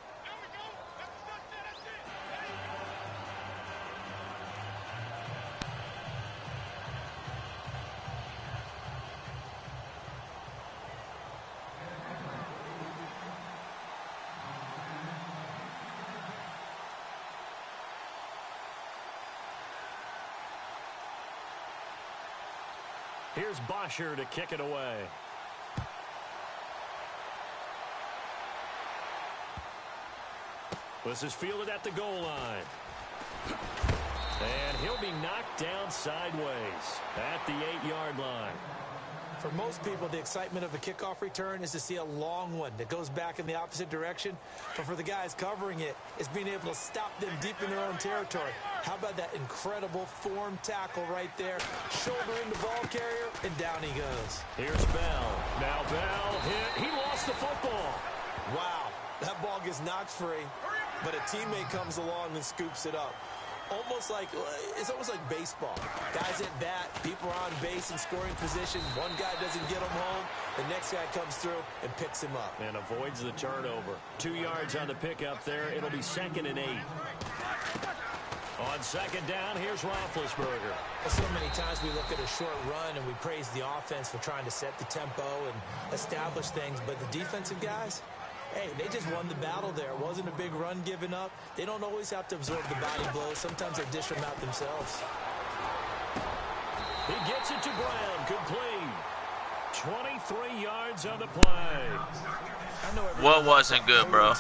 Here's Bosher to kick it away. This is fielded at the goal line. And he'll be knocked down sideways at the 8-yard line. For most people, the excitement of a kickoff return is to see a long one that goes back in the opposite direction. But for the guys covering it, it's being able to stop them deep in their own territory. How about that incredible form tackle right there? Shoulder in the ball carrier, and down he goes. Here's Bell. Now Bell hit. He lost the football. Wow, that ball gets knocked free, but a teammate comes along and scoops it up. It's almost like baseball. Guys at bat, people are on base in scoring position. One guy doesn't get him home. The next guy comes through and picks him up. And avoids the turnover. 2 yards on the pickup there. It'll be 2nd and 8. On 2nd down, here's Roethlisberger. So many times we look at a short run and we praise the offense for trying to set the tempo and establish things. But the defensive guys, hey, they just won the battle there. It wasn't a big run given up. They don't always have to absorb the body blows. Sometimes they dish them out themselves. He gets it to Brown, complete. 23 yards on the play. What wasn't good, bro?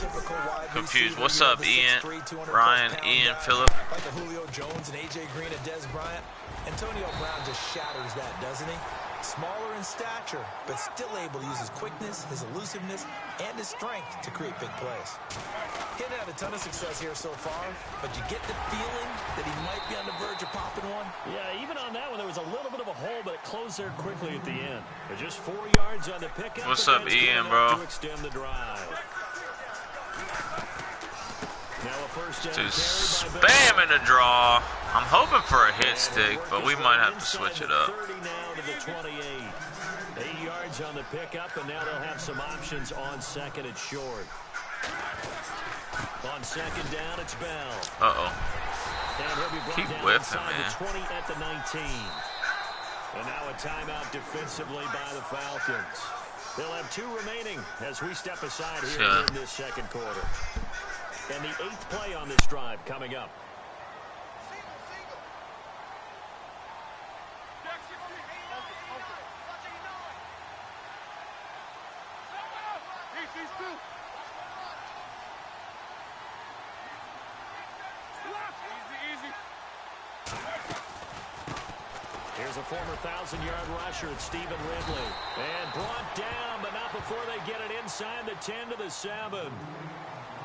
Confused. What's up, Ian, Ryan, Ian, Phillip? Like a Julio Jones and A.J. Green and Des Bryant. Antonio Brown just shatters that, doesn't he? Smaller in stature, but still able to use his quickness, his elusiveness, and his strength to create big plays. He hasn't had a ton of success here so far, but you get the feeling that he might be on the verge of popping one. Yeah, even on that one, there was a little bit of a hole, but it closed there quickly at the end. They're just 4 yards on the pickup. What's up, Ian, bro? To extend the drive. Now a first down Dude, spamming the draw. I'm hoping for a hit stick, but we might have to switch it up. 30 now to the 28. 8 yards on the pickup, and now they'll have some options on 2nd and short. On second down, it's Bell. Uh-oh. And he'll be brought Keep down whiffing, inside man. the 20 at the 19. And now a timeout defensively by the Falcons. They'll have 2 remaining as we step aside here in this second quarter. And the 8th play on this drive coming up. Here's a former 1,000-yard rusher, it's Stephen Ridley. And brought down, but not before they get it inside the 10 to the 7.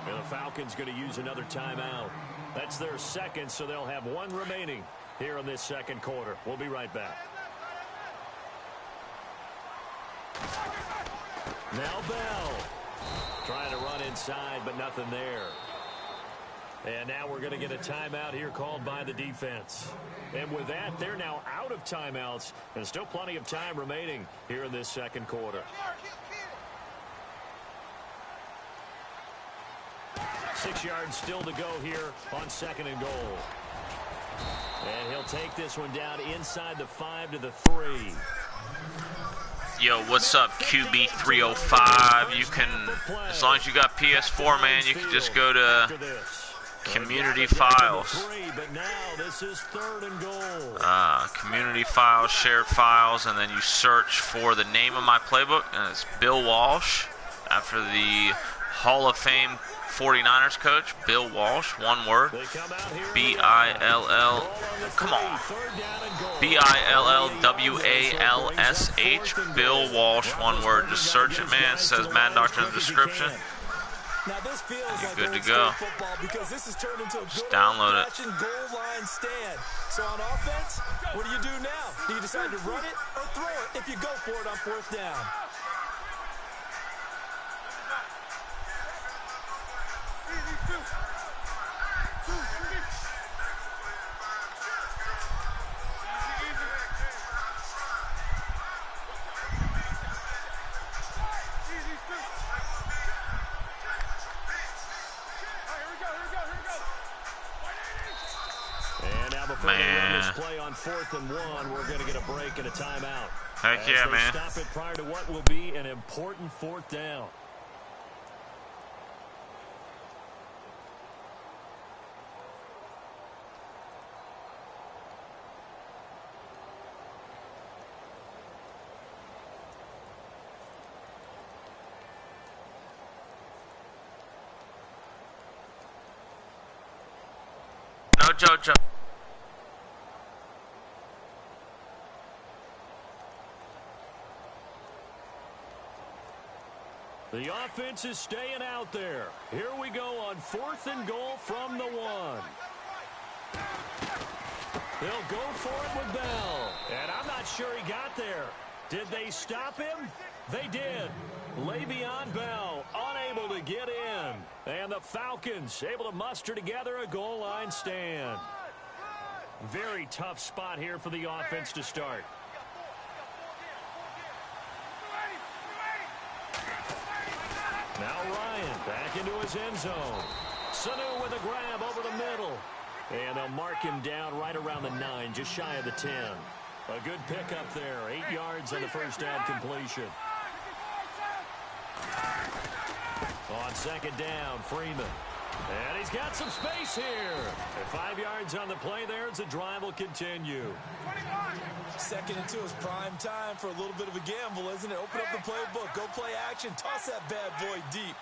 And the Falcons going to use another timeout. That's their second, so they'll have 1 remaining here in this second quarter. We'll be right back. Now Bell. Trying to run inside, but nothing there. And now we're going to get a timeout here called by the defense. And with that, they're now out of timeouts. And still plenty of time remaining here in this second quarter. 6 yards still to go here on second and goal. And he'll take this one down inside the 5 to the 3. Yo, what's up, QB305? You can, as long as you got PS4, man, you can just go to Community Files. Community Files, Shared Files, and then you search for the name of my playbook, and it's Bill Walsh, after the Hall of Fame 49ers coach, Bill Walsh, one word, B-I-L-L, come on, B-I-L-L-W-A-L-S-H, Bill Walsh, one word. Just search it, man. It says Madden Doctrine in the description. You're good to go. Just download it. So on offense, what do you do now? Do you decide to run it or throw it if you go for it on 4th down? Man. Play on 4th and 1, we're going to get a break and a timeout. Heck yeah, man. Stop it prior to what will be an important 4th down. No, JoJo. The offense is staying out there. Here we go on 4th and goal from the 1. They'll go for it with Bell. And I'm not sure he got there. Did they stop him? They did. Le'Veon Bell unable to get in. And the Falcons able to muster together a goal line stand. Very tough spot here for the offense to start. Now Ryan back into his end zone. Sanu with a grab over the middle. And they'll mark him down right around the 9, just shy of the 10. A good pickup there. 8 yards on the first down completion. On second down, Freeman. And he's got some space here. And 5 yards on the play there as the drive will continue. 2nd and 2 is prime time for a little bit of a gamble, isn't it? Open up the playbook, go play action, toss that bad boy deep.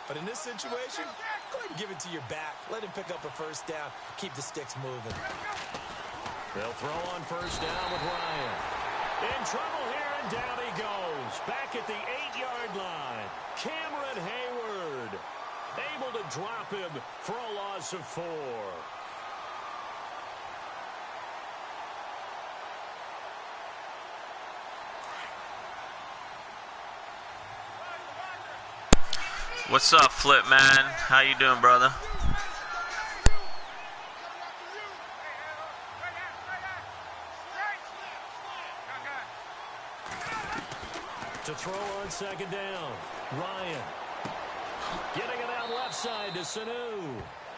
But in this situation, go ahead and give it to your back. Let him pick up a first down. Keep the sticks moving. They'll throw on first down with Ryan. In trouble here, and down he goes. Back at the 8-yard line. Cameron Hayward able to drop him for a loss of 4. What's up, Flip Man? How you doing, brother? To throw on second down, Ryan. Getting it out side to Sanu.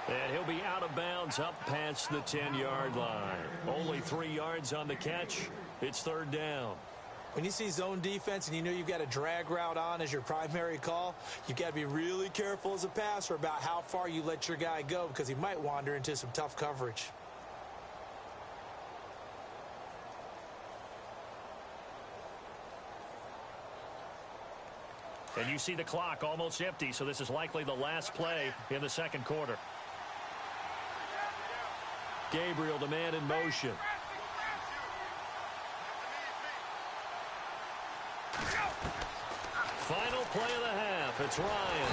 And he'll be out of bounds up past the 10-yard line. Only 3 yards on the catch. It's third down. When you see zone defense and you know you've got a drag route on as your primary call, you've got to be really careful as a passer about how far you let your guy go because he might wander into some tough coverage. And you see the clock almost empty, so this is likely the last play in the second quarter. Gabriel, the man in motion. Final play of the half. It's Ryan.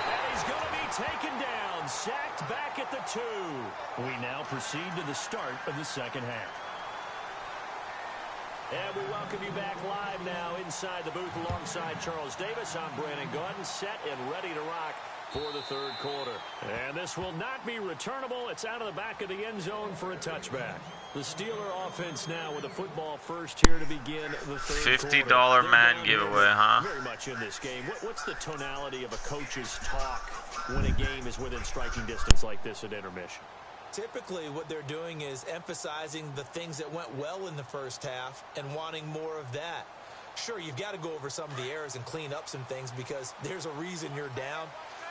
And he's going to be taken down. Sacked back at the 2. We now proceed to the start of the second half. And we welcome you back live now inside the booth alongside Charles Davis. I'm Brandon Gaudin, set and ready to rock for the third quarter. And this will not be returnable. It's out of the back of the end zone for a touchback. The Steeler offense now with the football first here to begin the third quarter. $50 Madden giveaway, huh? Very much in this game. What's the tonality of a coach's talk when a game is within striking distance like this at intermission? Typically, what they're doing is emphasizing the things that went well in the first half and wanting more of that. Sure, you've got to go over some of the errors and clean up some things because there's a reason you're down.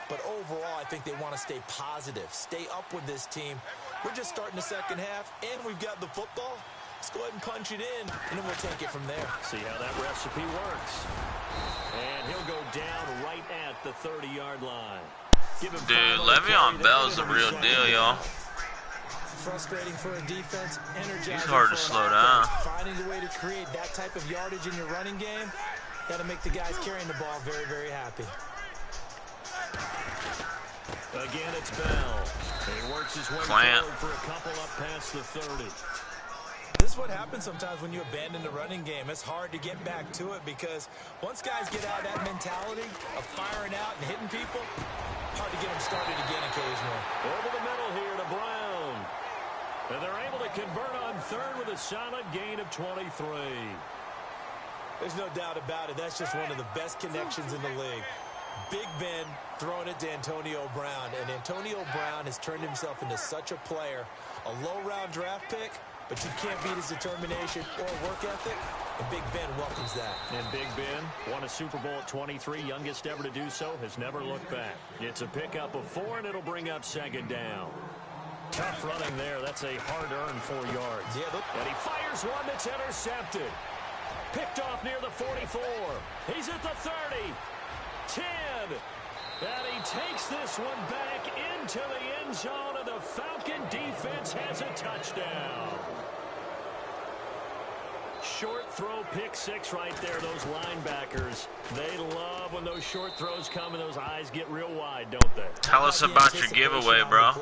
But overall, I think they want to stay positive, stay up with this team. We're just starting the second half, and we've got the football. Let's go ahead and punch it in, and then we'll take it from there. See how that recipe works. And he'll go down right at the 30-yard line. Dude, Le'Veon Bell's the real deal, y'all. Frustrating for a defense, energizing. He's hard to slow down. Finding a way to create that type of yardage in your running game, got to make the guys carrying the ball very, very happy. Again, it's Bell. He works his way forward for a couple up past the 30. This is what happens sometimes when you abandon the running game. It's hard to get back to it because once guys get out of that mentality of firing out and hitting people, hard to get them started again occasionally. Over the middle here to Brown. And they're able to convert on third with a solid gain of 23. There's no doubt about it. That's just one of the best connections in the league. Big Ben throwing it to Antonio Brown, and Antonio Brown has turned himself into such a player. A low-round draft pick, but you can't beat his determination or work ethic, and Big Ben welcomes that. And Big Ben won a Super Bowl at 23, youngest ever to do so, has never looked back. It's a pickup of 4, and it'll bring up second down. Tough running there. That's a hard-earned 4 yards. Yeah, and he fires one that's intercepted. Picked off near the 44. He's at the 30. 10. And he takes this one back into the end zone, and the Falcon defense has a touchdown. Short throw, pick 6 right there. Those linebackers, they love when those short throws come and those eyes get real wide, don't they? Tell us about your giveaway, bro.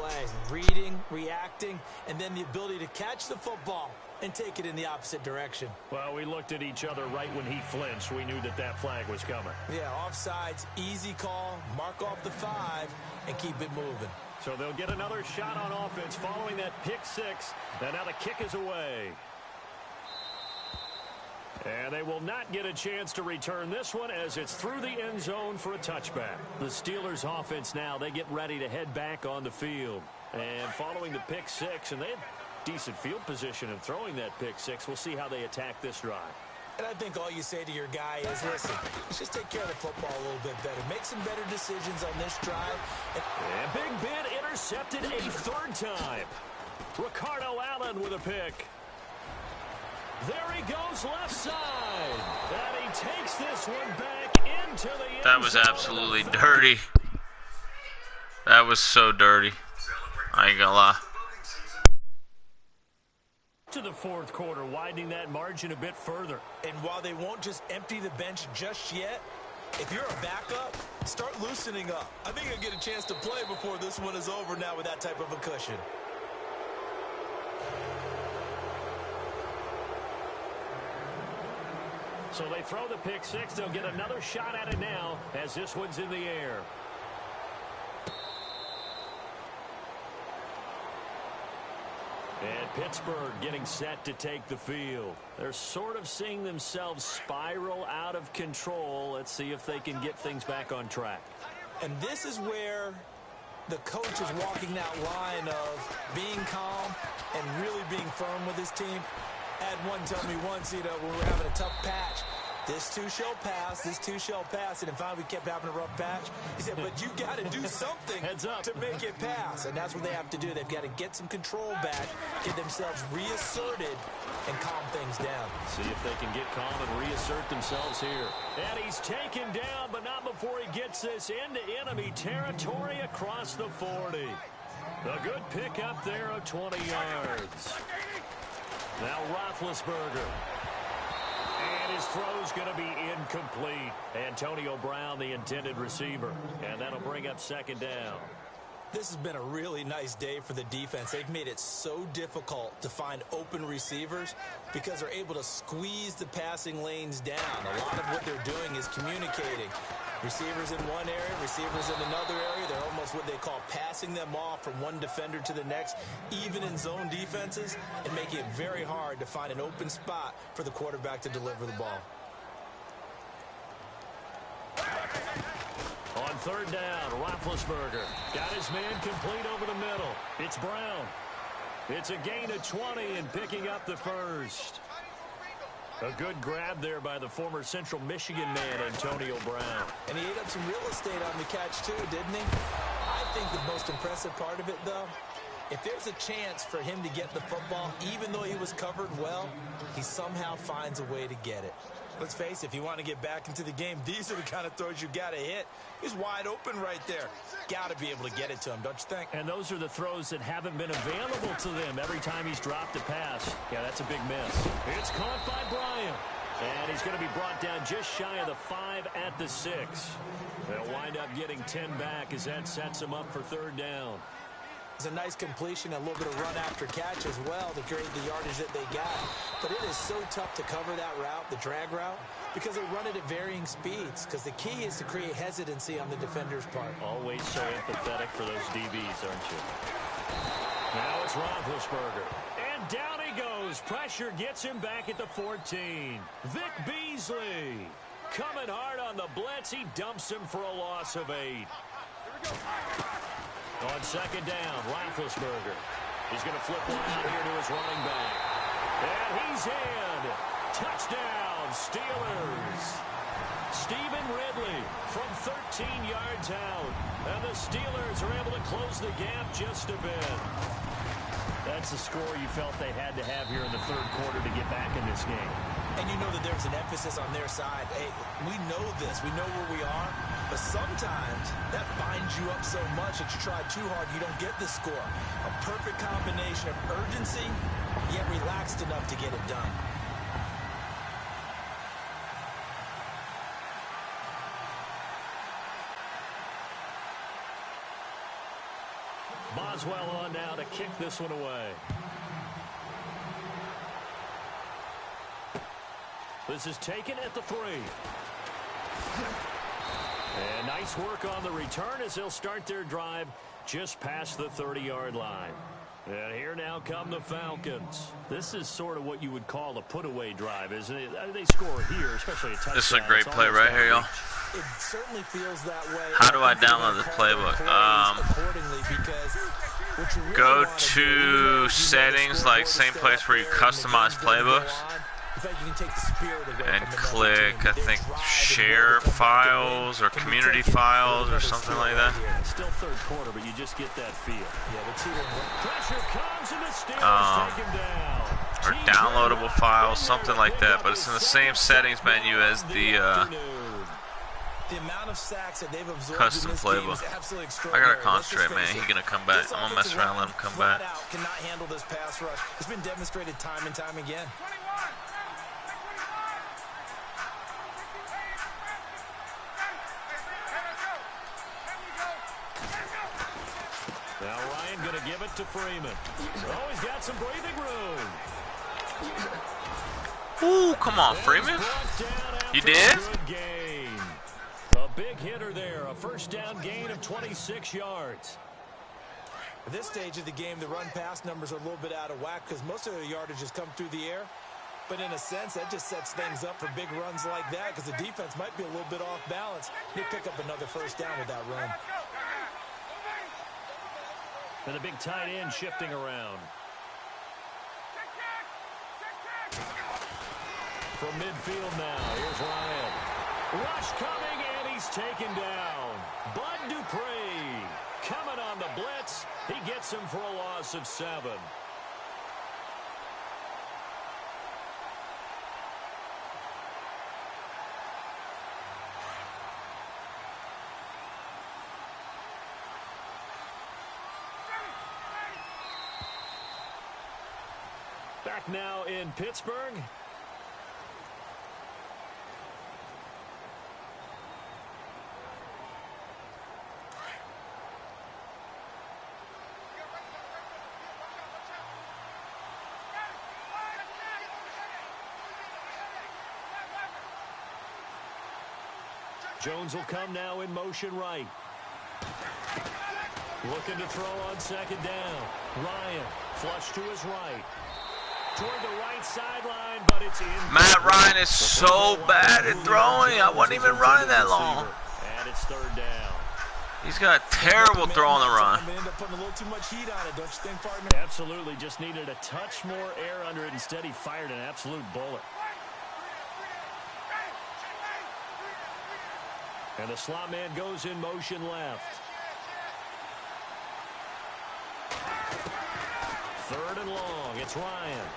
Reading, reacting, and then the ability to catch the football and take it in the opposite direction. Well, we looked at each other right when he flinched. We knew that that flag was coming. Yeah, offsides, easy call, mark off the 5, and keep it moving. So they'll get another shot on offense following that pick 6, and now the kick is away. And they will not get a chance to return this one as it's through the end zone for a touchback. The Steelers offense now, they get ready to head back on the field. And following the pick 6, and they have decent field position in throwing that pick 6. We'll see how they attack this drive. And I think all you say to your guy is, listen, let's just take care of the football a little bit better. Make some better decisions on this drive. And Big Ben intercepted a 3rd time. Ricardo Allen with a pick. There he goes left side. And he takes this one back into the end zone. That was absolutely dirty. That was so dirty. I ain't gonna lie. To the 4th quarter, widening that margin a bit further. And while they won't just empty the bench just yet, if you're a backup, start loosening up. I think you'll get a chance to play before this one is over now with that type of a cushion. So they throw the pick 6. They'll get another shot at it now as this one's in the air. And Pittsburgh getting set to take the field. They're sort of seeing themselves spiral out of control. Let's see if they can get things back on track. And this is where the coach is walking that line of being calm and really being firm with his team. I had one tell me once, when we were having a tough patch, this too shall pass, this too shall pass. And finally we kept having a rough patch. He said, but you got to do something to make it pass. And that's what they have to do. They've got to get some control back, get themselves reasserted, and calm things down. See if they can get calm and reassert themselves here. And he's taken down, but not before he gets this into enemy territory across the 40. A good pick up there of 20 yards. Now Roethlisberger. And his throw's going to be incomplete. Antonio Brown, the intended receiver. And that'll bring up second down. This has been a really nice day for the defense. They've made it so difficult to find open receivers because they're able to squeeze the passing lanes down. A lot of what they're doing is communicating. Receivers in one area, receivers in another area. They're almost what they call passing them off from one defender to the next, even in zone defenses, and making it very hard to find an open spot for the quarterback to deliver the ball. On third down, Roethlisberger got his man complete over the middle. It's Brown. It's a gain of 20 and picking up the first. A good grab there by the former Central Michigan man, Antonio Brown. And he ate up some real estate on the catch, too, didn't he? I think the most impressive part of it, though, if there's a chance for him to get the football, even though he was covered well, he somehow finds a way to get it. Let's face it, if you want to get back into the game, these are the kind of throws you got to hit. He's wide open right there. Got to be able to get it to him, don't you think? And those are the throws that haven't been available to them every time he's dropped a pass. Yeah, that's a big miss. It's caught by Bryant. And he's going to be brought down just shy of the 5 at the 6. They'll wind up getting 10 back as that sets him up for third down. It's a nice completion, a little bit of run after catch as well to create the yardage that they got. But it is so tough to cover that route, the drag route, because they run it at varying speeds. Because the key is to create hesitancy on the defender's part. Always so empathetic for those DBs, aren't you? Now it's Roethlisberger. And down he goes. Pressure gets him back at the 14. Vic Beasley coming hard on the blitz. He dumps him for a loss of 8. Here we go. On second down, Roethlisberger. He's going to flip one out here to his running back. And he's in. Touchdown, Steelers. Stephen Ridley from 13 yards out. And the Steelers are able to close the gap just a bit. That's the score you felt they had to have here in the third quarter to get back in this game. And you know that there's an emphasis on their side. Hey, we know this. We know where we are. But sometimes that binds you up so much that you try too hard, you don't get the score. A perfect combination of urgency, yet relaxed enough to get it done. Boswell on now to kick this one away. This is taken at the 3. And nice work on the return as they'll start their drive just past the 30-yard line. And here now come the Falcons. This is sort of what you would call a put-away drive, isn't it? They score here, especially a touchdown. This is a great play right here, y'all. It certainly feels that way. How do I download this playbook? Go to settings, like same place where you customize playbooks. And click, I think, share files or community files or something like that. Still third quarter, but you just get that feel. Pressure comes and the Steelers take him down. Or downloadable files, something like that. But it's in the same settings menu as the amount of sacks that they've absorbed custom playbook. I gotta concentrate, man. He's gonna come back. I'm gonna mess around and let him come back. Cannot handle this pass rush. It's been demonstrated time and time again. Now Ryan going to give it to Freeman. Oh, he's got some breathing room. Ooh, come on, Freeman. You did? A big hitter there. A first down gain of 26 yards. At this stage of the game, the run-pass numbers are a little bit out of whack because most of the yardage has come through the air. But in a sense, that just sets things up for big runs like that because the defense might be a little bit off balance. They pick up another first down with that run. And the big tight end shifting around. From midfield now, here's Ryan. Rush coming, and he's taken down. Bud Dupree coming on the blitz. He gets him for a loss of 7. Back now in Pittsburgh. Jones will come now in motion right. Looking to throw on second down. Ryan, flush to his right. Toward the right sideline, but it's in. Matt Ryan is so bad at throwing. I wasn't even running that long. And it's third down. He's got a terrible throw on the run. Absolutely, just needed a touch more air under it. Instead, he fired an absolute bullet. And the slot man goes in motion left. Third and long. It's Ryan.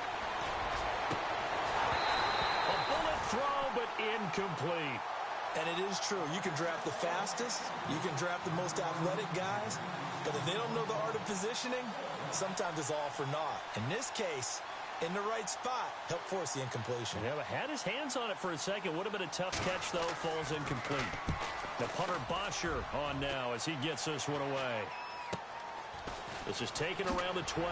A bullet throw, but incomplete. And it is true. You can draft the fastest. You can draft the most athletic guys. But if they don't know the art of positioning, sometimes it's all for naught. In this case, in the right spot, helped force the incompletion. Yeah, but had his hands on it for a second. Would have been a tough catch, though. Falls incomplete. The punter Bosher on now as he gets this one away. This is taken around the 12.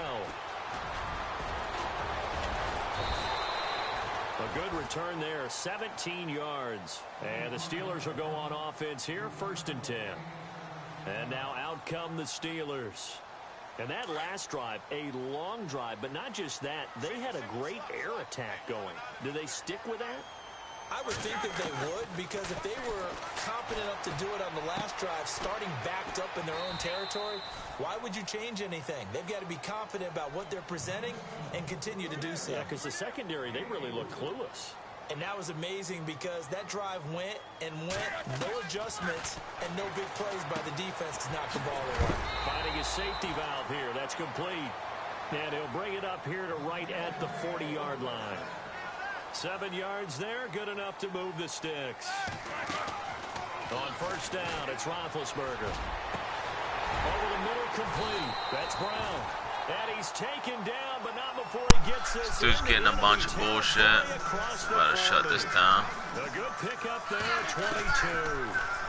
A good return there, 17 yards. And the Steelers will go on offense here, 1st and 10. And now out come the Steelers. And that last drive, a long drive, but not just that. They had a great air attack going. Do they stick with that? I would think that they would, because if they were competent enough to do it on the last drive, starting backed up in their own territory, why would you change anything? They've got to be confident about what they're presenting and continue to do so. Yeah, because the secondary, they really looked clueless. And that was amazing because that drive went and went, no adjustments, and no big plays by the defense to knock the ball away. Finding his safety valve here. That's complete. And he'll bring it up here to right at the 40-yard line. 7 yards there, good enough to move the sticks. On first down, it's Roethlisberger. Over the middle, complete. That's Brown. And he's taken down, but not before he gets this. Dude's getting a bunch of bullshit. Better shut this down. A good pickup there, 22.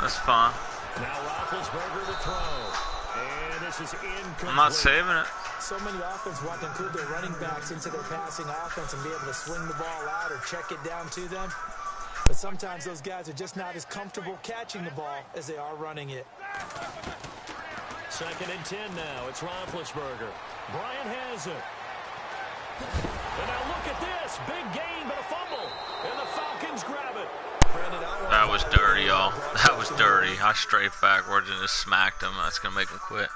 That's fine. Now Roethlisberger to throw. And this is incomplete. I'm not saving it. So many offenses want to include their running backs into their passing offense and be able to swing the ball out or check it down to them. But sometimes those guys are just not as comfortable catching the ball as they are running it. 2nd and 10 now. It's Roethlisberger. Bryant has it. And now look at this. Big gain, but a fumble. And the Falcons grab it. That was dirty, y'all. That was dirty. I strafed backwards and just smacked him. That's going to make him quit.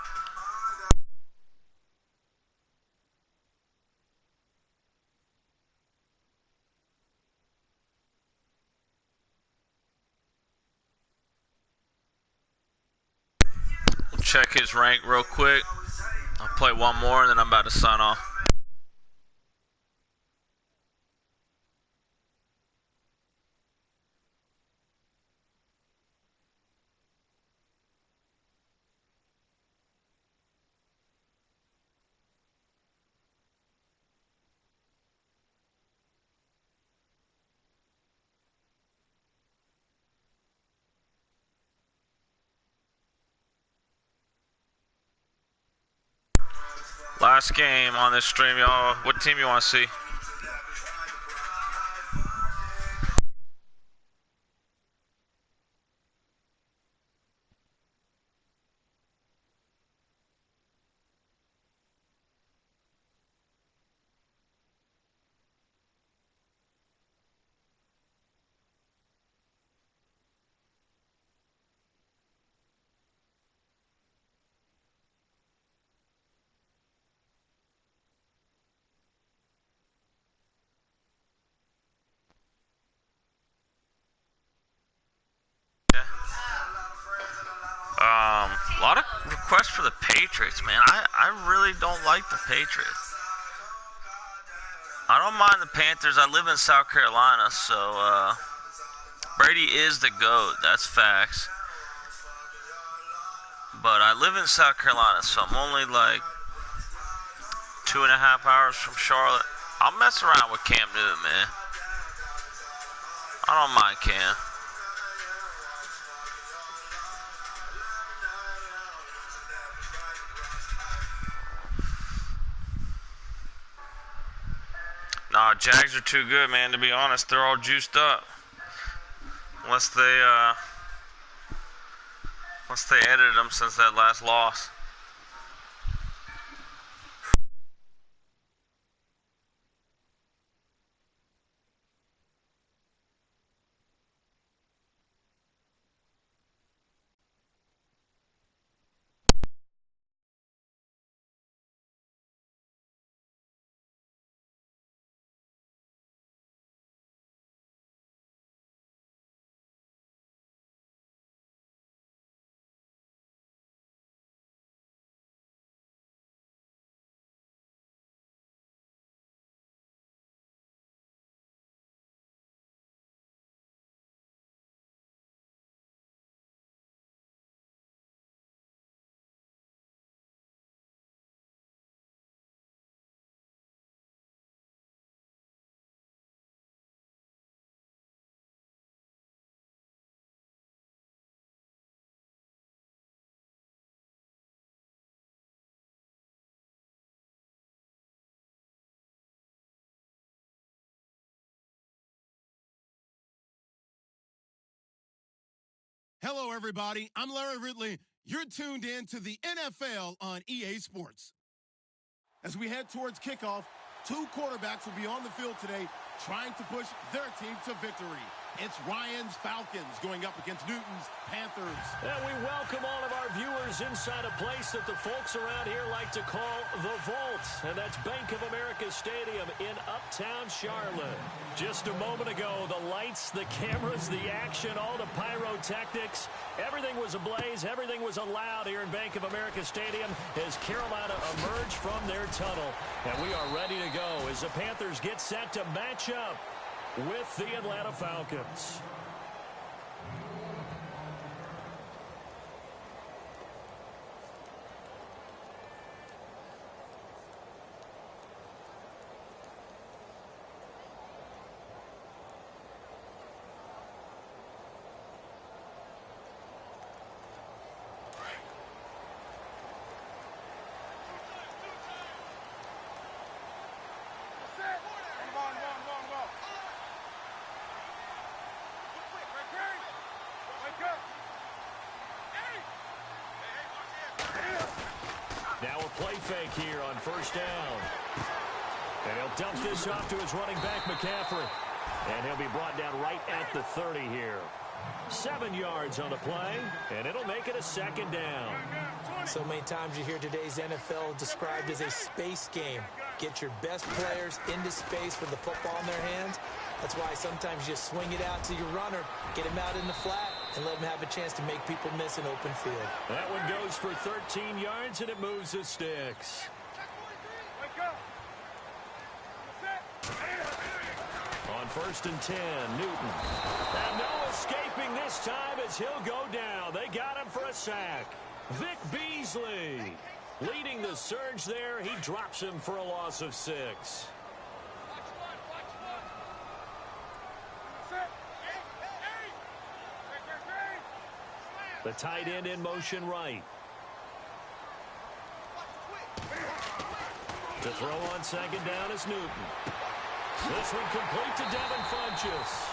Check his rank real quick. I'll play one more and then I'm about to sign off. Last game on this stream, y'all. What team you want to see? A lot of requests for the Patriots, man. I really don't like the Patriots. I don't mind the Panthers. I live in South Carolina, so Brady is the GOAT. That's facts. But I live in South Carolina, so I'm only like 2.5 hours from Charlotte. I'll mess around with Cam Newton, man. I don't mind Cam. Nah, Jags are too good, man. To be honest, they're all juiced up. Unless they edited them since that last loss. Hello, everybody. I'm Larry Ridley. You're tuned in to the NFL on EA Sports. As we head towards kickoff, two quarterbacks will be on the field today trying to push their team to victory. It's Ryan's Falcons going up against Newton's Panthers. And we welcome all of our viewers inside a place that the folks around here like to call the Vault. And that's Bank of America Stadium in Uptown Charlotte. Just a moment ago, the lights, the cameras, the action, all the pyrotechnics, everything was ablaze, everything was allowed here in Bank of America Stadium as Carolina emerged from their tunnel. And we are ready to go as the Panthers get set to match up with the Atlanta Falcons. Now a play fake here on first down. And he'll dump this off to his running back, McCaffrey. And he'll be brought down right at the 30 here. 7 yards on the play, and it'll make it a second down. So many times you hear today's NFL described as a space game. Get your best players into space with the football in their hands. That's why sometimes you swing it out to your runner, get him out in the flat, and let him have a chance to make people miss an open field. That one goes for 13 yards, and it moves the sticks. On first and 10, Newton. And no escaping this time as he'll go down. They got him for a sack. Vic Beasley leading the surge there. He drops him for a loss of 6. The tight end in motion right. To throw on second down is Newton. This one complete to Devin Funchess.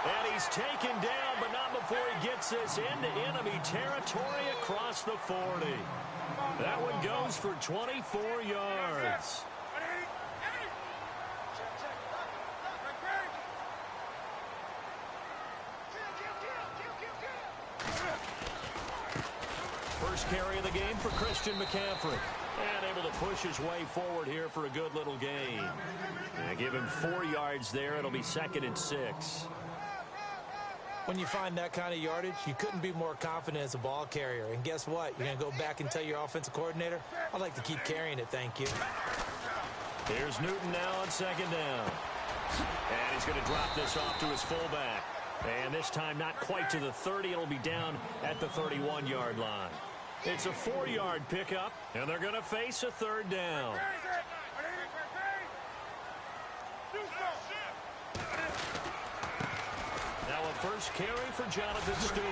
And he's taken down, but not before he gets this into enemy territory across the 40. That one goes for 24 yards. First carry of the game for Christian McCaffrey. And able to push his way forward here for a good little gain. And give him 4 yards there. It'll be second and 6. When you find that kind of yardage, you couldn't be more confident as a ball carrier. And guess what? You're going to go back and tell your offensive coordinator, I'd like to keep carrying it, thank you. Here's Newton now on second down. And he's going to drop this off to his fullback. And this time not quite to the 30. It'll be down at the 31-yard line. It's a 4-yard pickup, and they're going to face a third down. Now a first carry for Jonathan Stewart.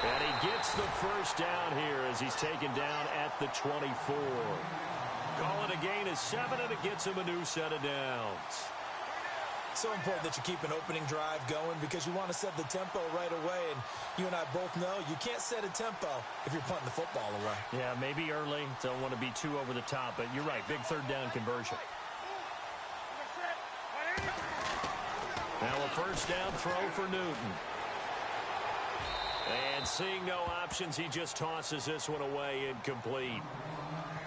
And he gets the first down here as he's taken down at the 24. Call it a gain of 7, and it gets him a new set of downs. So important that you keep an opening drive going because you want to set the tempo right away. And you and I both know you can't set a tempo if you're punting the football away. Yeah, maybe early. Don't want to be too over the top, but you're right. Big third down conversion. Now a first down throw for Newton. And seeing no options, he just tosses this one away incomplete.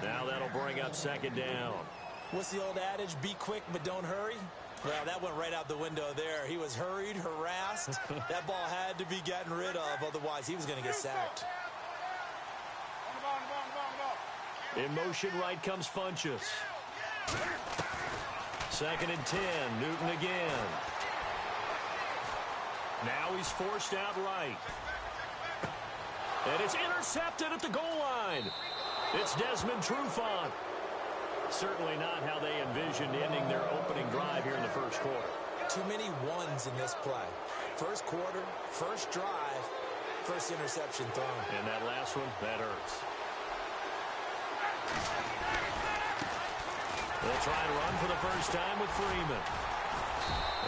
Now that'll bring up second down. What's the old adage? Be quick, but don't hurry. Well, that went right out the window there. He was hurried, harassed. That ball had to be gotten rid of, otherwise he was going to get sacked. In motion right comes Funchess. 2nd and 10, Newton again. Now he's forced out right. And it's intercepted at the goal line. It's Desmond Trufant. Certainly not how they envisioned ending their opening drive here in the first quarter. Too many ones in this play. First quarter, first drive, first interception thrown. And that last one, that hurts. They'll try and run for the first time with Freeman.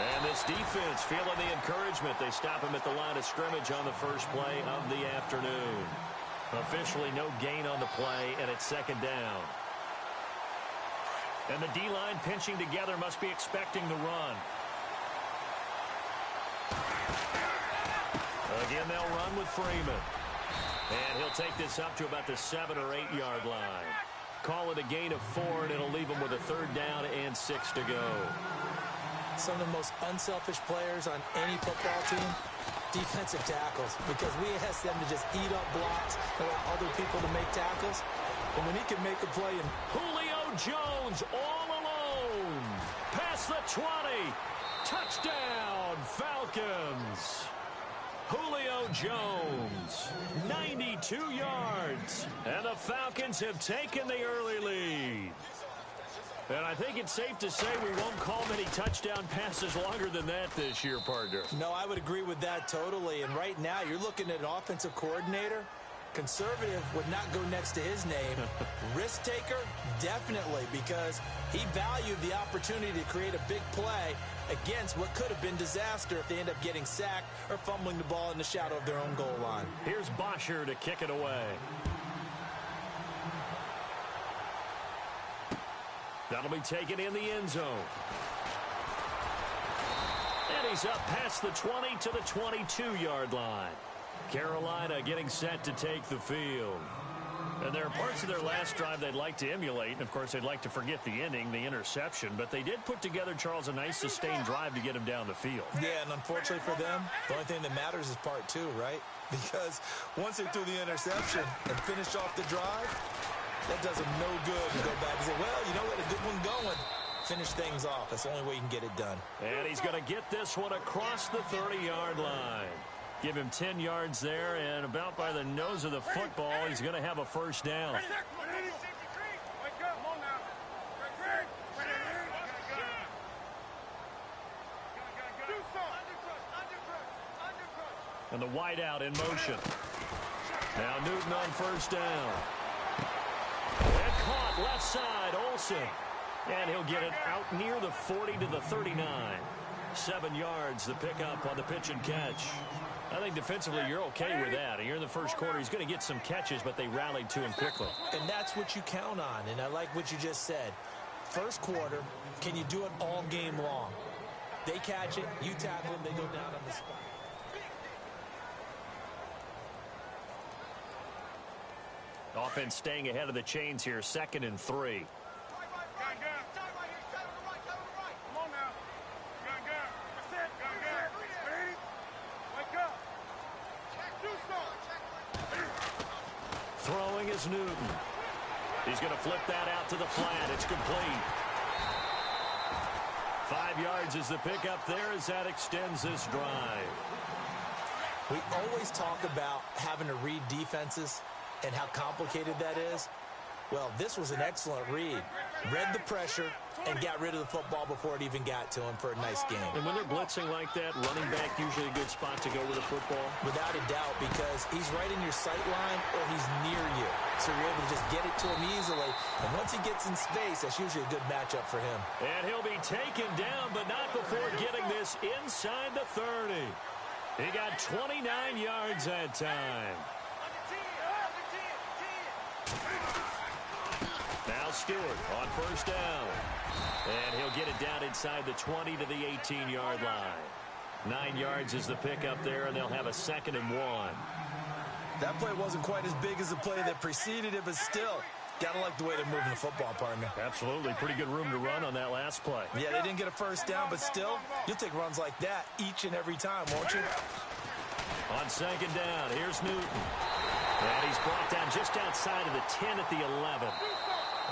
And this defense feeling the encouragement. They stop him at the line of scrimmage on the first play of the afternoon. Officially no gain on the play, and it's second down. And the D-line pinching together must be expecting the run. Again, they'll run with Freeman. And he'll take this up to about the 7 or 8 yard line. Call it a gain of 4, and it'll leave him with a third down and 6 to go. Some of the most unselfish players on any football team, defensive tackles, because we ask them to just eat up blocks and let other people to make tackles. And when he can make a play and Julio Jones all alone. Past the 20. Touchdown, Falcons. Julio Jones, 92 yards. And the Falcons have taken the early lead. And I think it's safe to say we won't call many touchdown passes longer than that this year, partner. No, I would agree with that totally. And right now, you're looking at an offensive coordinator. Conservative would not go next to his name. Risk taker, definitely, because he valued the opportunity to create a big play against what could have been disaster if they end up getting sacked or fumbling the ball in the shadow of their own goal line. Here's Bosher to kick it away. That'll be taken in the end zone. And he's up past the 20 to the 22-yard line. Carolina getting set to take the field. And there are parts of their last drive they'd like to emulate. And, of course, they'd like to forget the ending, the interception. But they did put together, Charles, a nice sustained drive to get him down the field. Yeah, and unfortunately for them, the only thing that matters is part 2, right? Because once they threw the interception and finished off the drive, that does them no good to go back and say, well, you know what, a good one going. Finish things off. That's the only way you can get it done. And he's going to get this one across the 30-yard line. Give him 10 yards there, and about by the nose of the football, he's going to have a first down. And the wideout in motion. Now Newton on first down. And caught left side, Olsen. And he'll get it out near the 40 to the 39. 7 yards, the pickup on the pitch and catch. I think defensively you're okay with that. Here in the first quarter, he's going to get some catches, but they rallied to him quickly. And that's what you count on, and I like what you just said. First quarter, can you do it all game long? They catch it, you tackle them, they go down on the spot. Offense staying ahead of the chains here, 2nd and 3. is Newton. He's going to flip that out to the flat. It's complete. 5 yards is the pickup there as that extends this drive. We always talk about having to read defenses and how complicated that is. Well, this was an excellent read. Read the pressure and got rid of the football before it even got to him for a nice game. And when they're blitzing like that, running back usually a good spot to go with the football? Without a doubt, because he's right in your sight line or he's near you. So you're able to just get it to him easily. And once he gets in space, that's usually a good matchup for him. And he'll be taken down, but not before getting this inside the 30. He got 29 yards that time. Now Stewart on first down. And he'll get it down inside the 20 to the 18-yard line. 9 yards is the pickup there, and they'll have a 2nd and 1. That play wasn't quite as big as the play that preceded it, but still, got to like the way they're moving the football, partner. Absolutely. Pretty good room to run on that last play. Yeah, they didn't get a first down, but still, you'll take runs like that each and every time, won't you? On 2nd down, here's Newton. And he's brought down just outside of the 10 at the 11.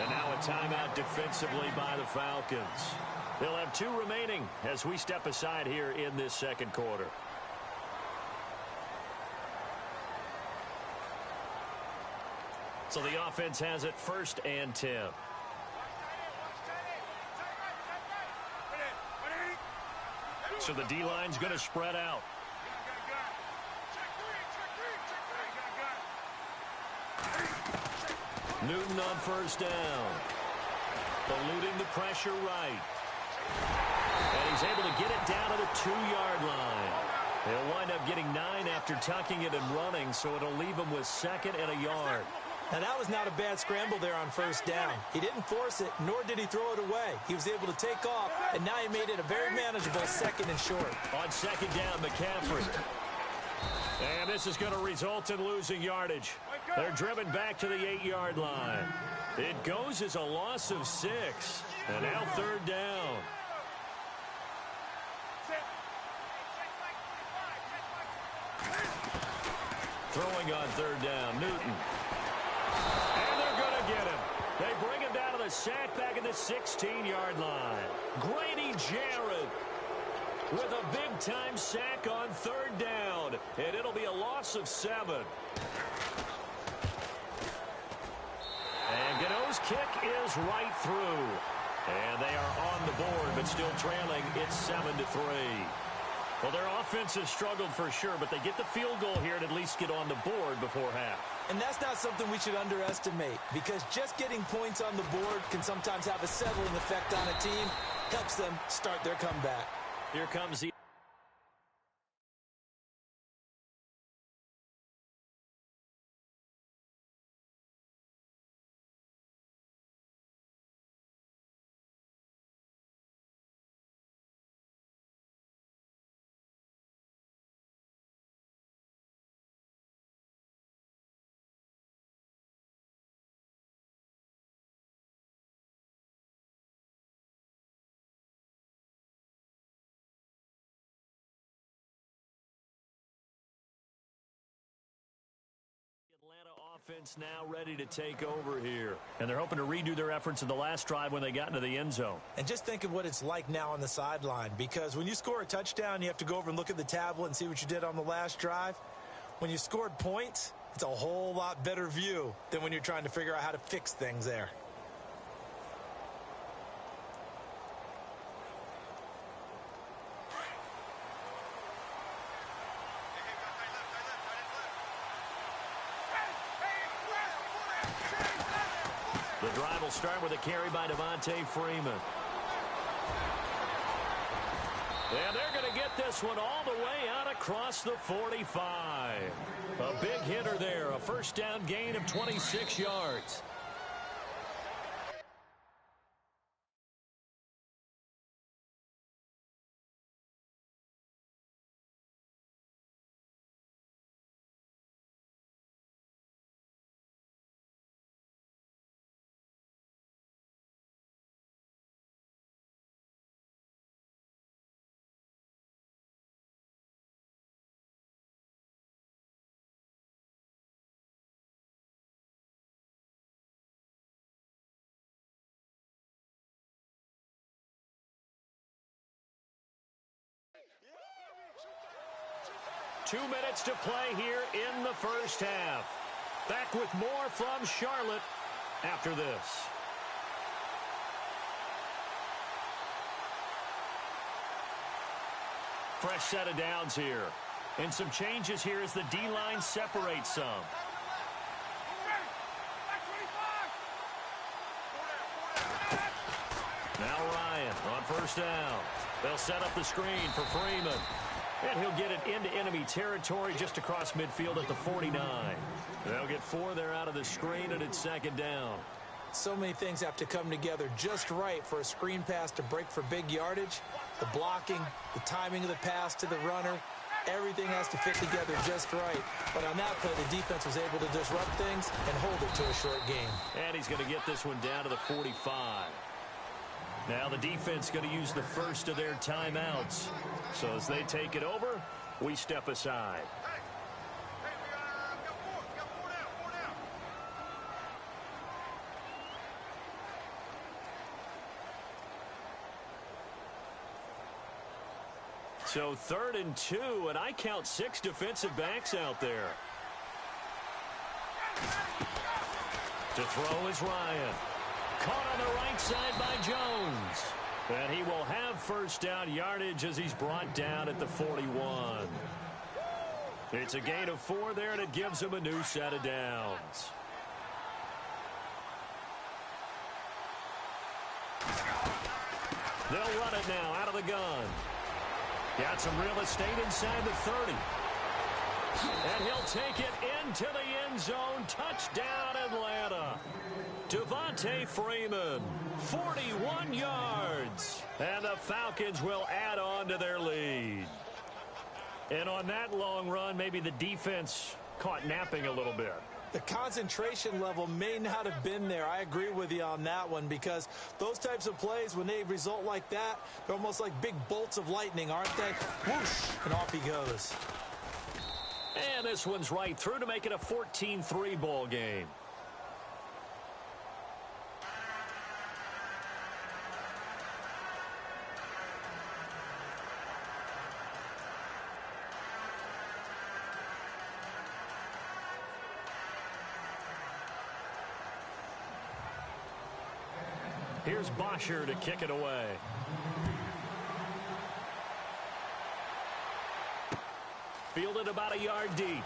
And now a timeout defensively by the Falcons. They'll have 2 remaining as we step aside here in this 2nd quarter. So the offense has it 1st and 10. So the D-line's going to spread out. Newton on first down. Eluding the pressure right. And he's able to get it down to the 2-yard line. He'll wind up getting 9 after tucking it and running, so it'll leave him with 2nd and a yard. Now, that was not a bad scramble there on first down. He didn't force it, nor did he throw it away. He was able to take off, and now he made it a very manageable 2nd and short. On 2nd down, McCaffrey. And this is going to result in losing yardage. They're driven back to the 8-yard line. It goes as a loss of 6. And now 3rd down. Throwing on 3rd down, Newton. And they're going to get him. They bring him down to the sack back at the 16-yard line. Grady Jarrett with a big-time sack on 3rd down. And it'll be a loss of 7. And Gano's kick is right through. And they are on the board, but still trailing. It's 7-3. Well, their offense has struggled for sure, but they get the field goal here and at least get on the board before half. And that's not something we should underestimate, because just getting points on the board can sometimes have a settling effect on a team. Helps them start their comeback. Here comes the Atlanta offense now ready to take over here. And they're hoping to redo their efforts in the last drive when they got into the end zone. And just think of what it's like now on the sideline, because when you score a touchdown, you have to go over and look at the tablet and see what you did on the last drive. When you scored points, it's a whole lot better view than when you're trying to figure out how to fix things there. The drive will start with a carry by Devontae Freeman. And they're going to get this one all the way out across the 45. A big hitter there, a first down gain of 26 yards. 2 minutes to play here in the first half. Back with more from Charlotte after this. Fresh set of downs here. And some changes here as the D-line separates some. Now Ryan on first down. They'll set up the screen for Freeman. And he'll get it into enemy territory just across midfield at the 49. They'll get 4 there out of the screen, and it's second down. So many things have to come together just right for a screen pass to break for big yardage. The blocking, the timing of the pass to the runner, everything has to fit together just right. But on that play, the defense was able to disrupt things and hold it to a short game. And he's going to get this one down to the 45. Now the defense going to use the first of their timeouts. So as they take it over, we step aside. So 3rd and 2, and I count 6 defensive backs out there. To throw is Ryan. Caught on the right side by Jones. And he will have first down yardage as he's brought down at the 41. It's a gain of 4 there, and it gives him a new set of downs. They'll run it now out of the gun. Got some real estate inside the 30. And he'll take it into the end zone. Touchdown, Atlanta. Devontae Freeman, 41 yards. And the Falcons will add on to their lead. And on that long run, maybe the defense caught napping a little bit. The concentration level may not have been there. I agree with you on that one, because those types of plays, when they result like that, they're almost like big bolts of lightning, aren't they? Whoosh, and off he goes. And this one's right through to make it a 14-3 ball game. Here's Bosher to kick it away. Fielded about a yard deep.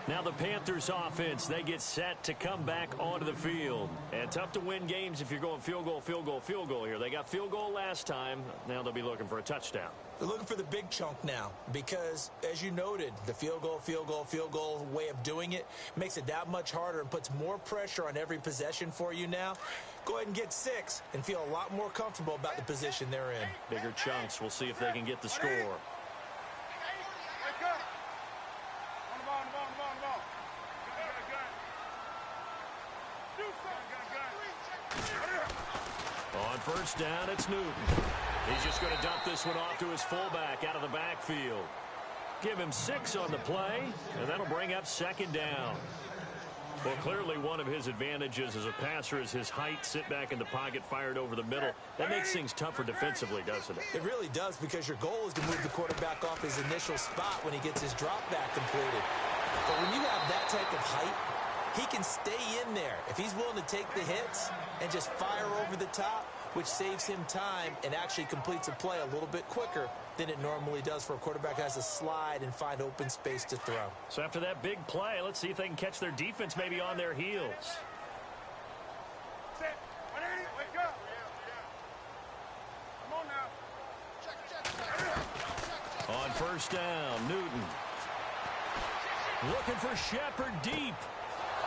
Now the Panthers offense, they get set to come back onto the field. And tough to win games if you're going field goal, field goal, field goal here. They got field goal last time. Now they'll be looking for a touchdown. They're looking for the big chunk now because, as you noted, the field goal way of doing it makes it that much harder and puts more pressure on every possession for you now. Go ahead and get 6 and feel a lot more comfortable about the position they're in. Bigger chunks. We'll see if they can get the score. On first down, it's Newton. He's just going to dump this one off to his fullback out of the backfield. Give him 6 on the play, and that'll bring up second down. Well, clearly one of his advantages as a passer is his height, sit back in the pocket, fired over the middle. That makes things tougher defensively, doesn't it? It really does, because your goal is to move the quarterback off his initial spot when he gets his drop back completed. But when you have that type of height, he can stay in there if he's willing to take the hits and just fire over the top, which saves him time and actually completes a play a little bit quicker than it normally does for a quarterback who has to slide and find open space to throw. So after that big play, let's see if they can catch their defense maybe on their heels. On first down, Newton. Looking for Shepard deep.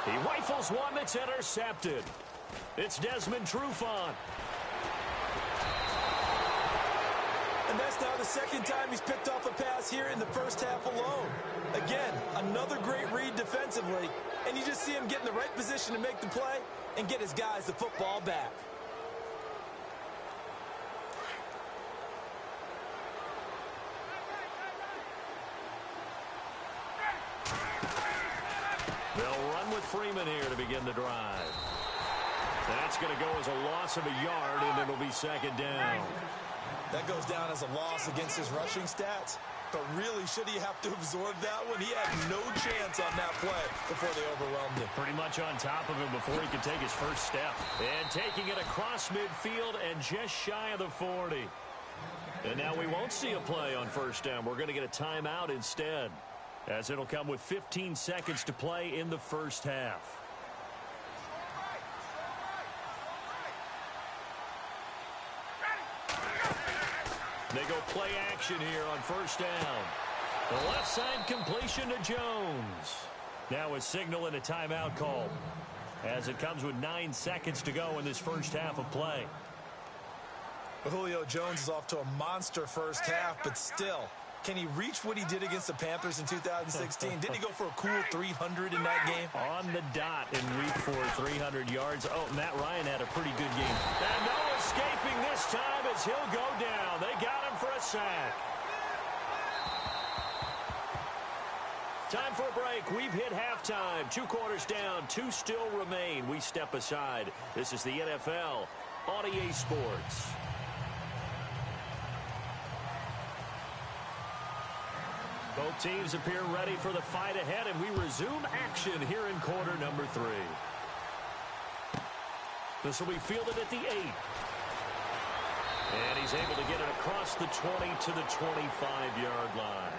He rifles one that's intercepted. It's Desmond Trufant. And that's now the second time he's picked off a pass here in the first half alone. Again, another great read defensively, and you just see him get in the right position to make the play and get his guys the football back. They'll run with Freeman here to begin the drive. That's going to go as a loss of a yard, and it'll be second down. That goes down as a loss against his rushing stats. But really, should he have to absorb that one? He had no chance on that play before they overwhelmed him. Pretty much on top of him before he could take his first step. And taking it across midfield and just shy of the 40. And now we won't see a play on first down. We're going to get a timeout instead, as it'll come with 15 seconds to play in the first half. They go play action here on first down. The left side completion to Jones. Now a signal and a timeout call, as it comes with 9 seconds to go in this first half of play. Julio Jones is off to a monster first half, but still, can he reach what he did against the Panthers in 2016? Didn't he go for a cool 300 in that game? On the dot in week 4, 300 yards. Oh, Matt Ryan had a pretty good game. And no escaping this time as he'll go down. They got him for a sack. Time for a break. We've hit halftime. 2 quarters down, 2 still remain. We step aside. This is the NFL on EA Sports. Both teams appear ready for the fight ahead, and we resume action here in quarter number 3. This will be fielded at the 8. And he's able to get it across the 20 to the 25-yard line.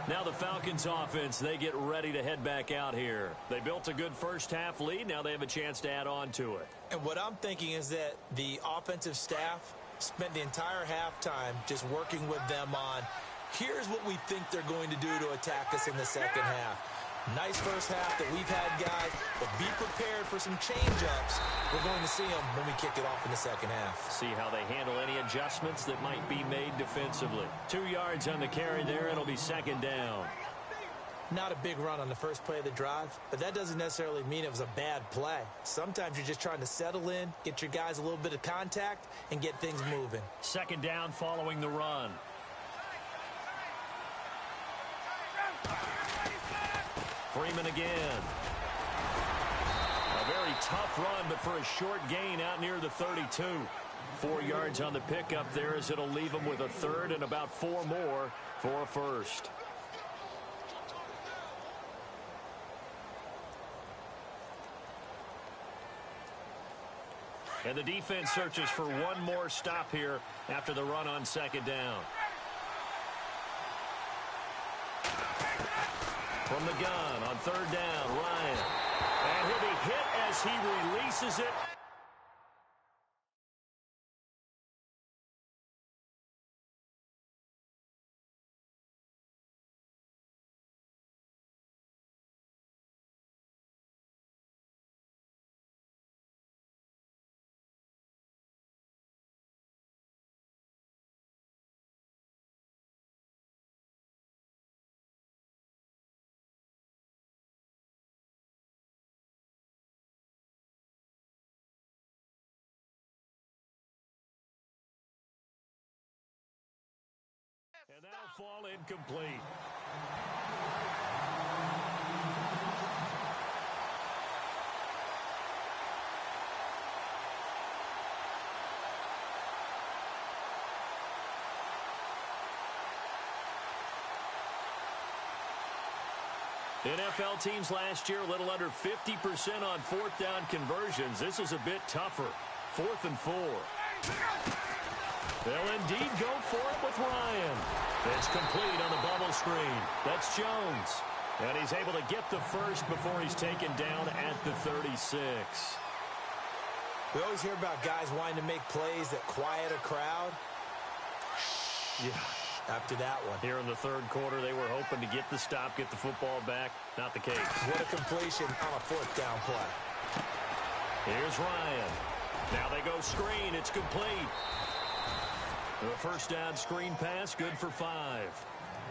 Now the Falcons offense, they get ready to head back out here. They built a good first half lead. Now they have a chance to add on to it. And what I'm thinking is that the offensive staff spent the entire halftime just working with them on, here's what we think they're going to do to attack us in the second half. Nice first half that we've had, guys, but be prepared for some change-ups. We're going to see them when we kick it off in the second half. See how they handle any adjustments that might be made defensively. 2 yards on the carry there. It'll be second down. Not a big run on the first play of the drive, but that doesn't necessarily mean it was a bad play. Sometimes you're just trying to settle in, get your guys a little bit of contact, and get things moving. Second down following the run. Freeman again. A very tough run, but for a short gain out near the 32. 4 yards on the pickup there, as it'll leave him with a third and about 4 more for a first. And the defense searches for one more stop here after the run on second down. From the gun on third down, Ryan. And he'll be hit as he releases it. And that'll fall incomplete. NFL teams last year a little under 50% on fourth down conversions. This is a bit tougher. 4th and 4. They'll indeed go for it with Ryan. It's complete on the bubble screen. That's Jones. And he's able to get the first before he's taken down at the 36. We always hear about guys wanting to make plays that quiet a crowd. Yeah. After that one. Here in the third quarter, they were hoping to get the stop, get the football back. Not the case. What a completion on a 4th down play. Here's Ryan. Now they go screen. It's complete. The first down screen pass, good for 5.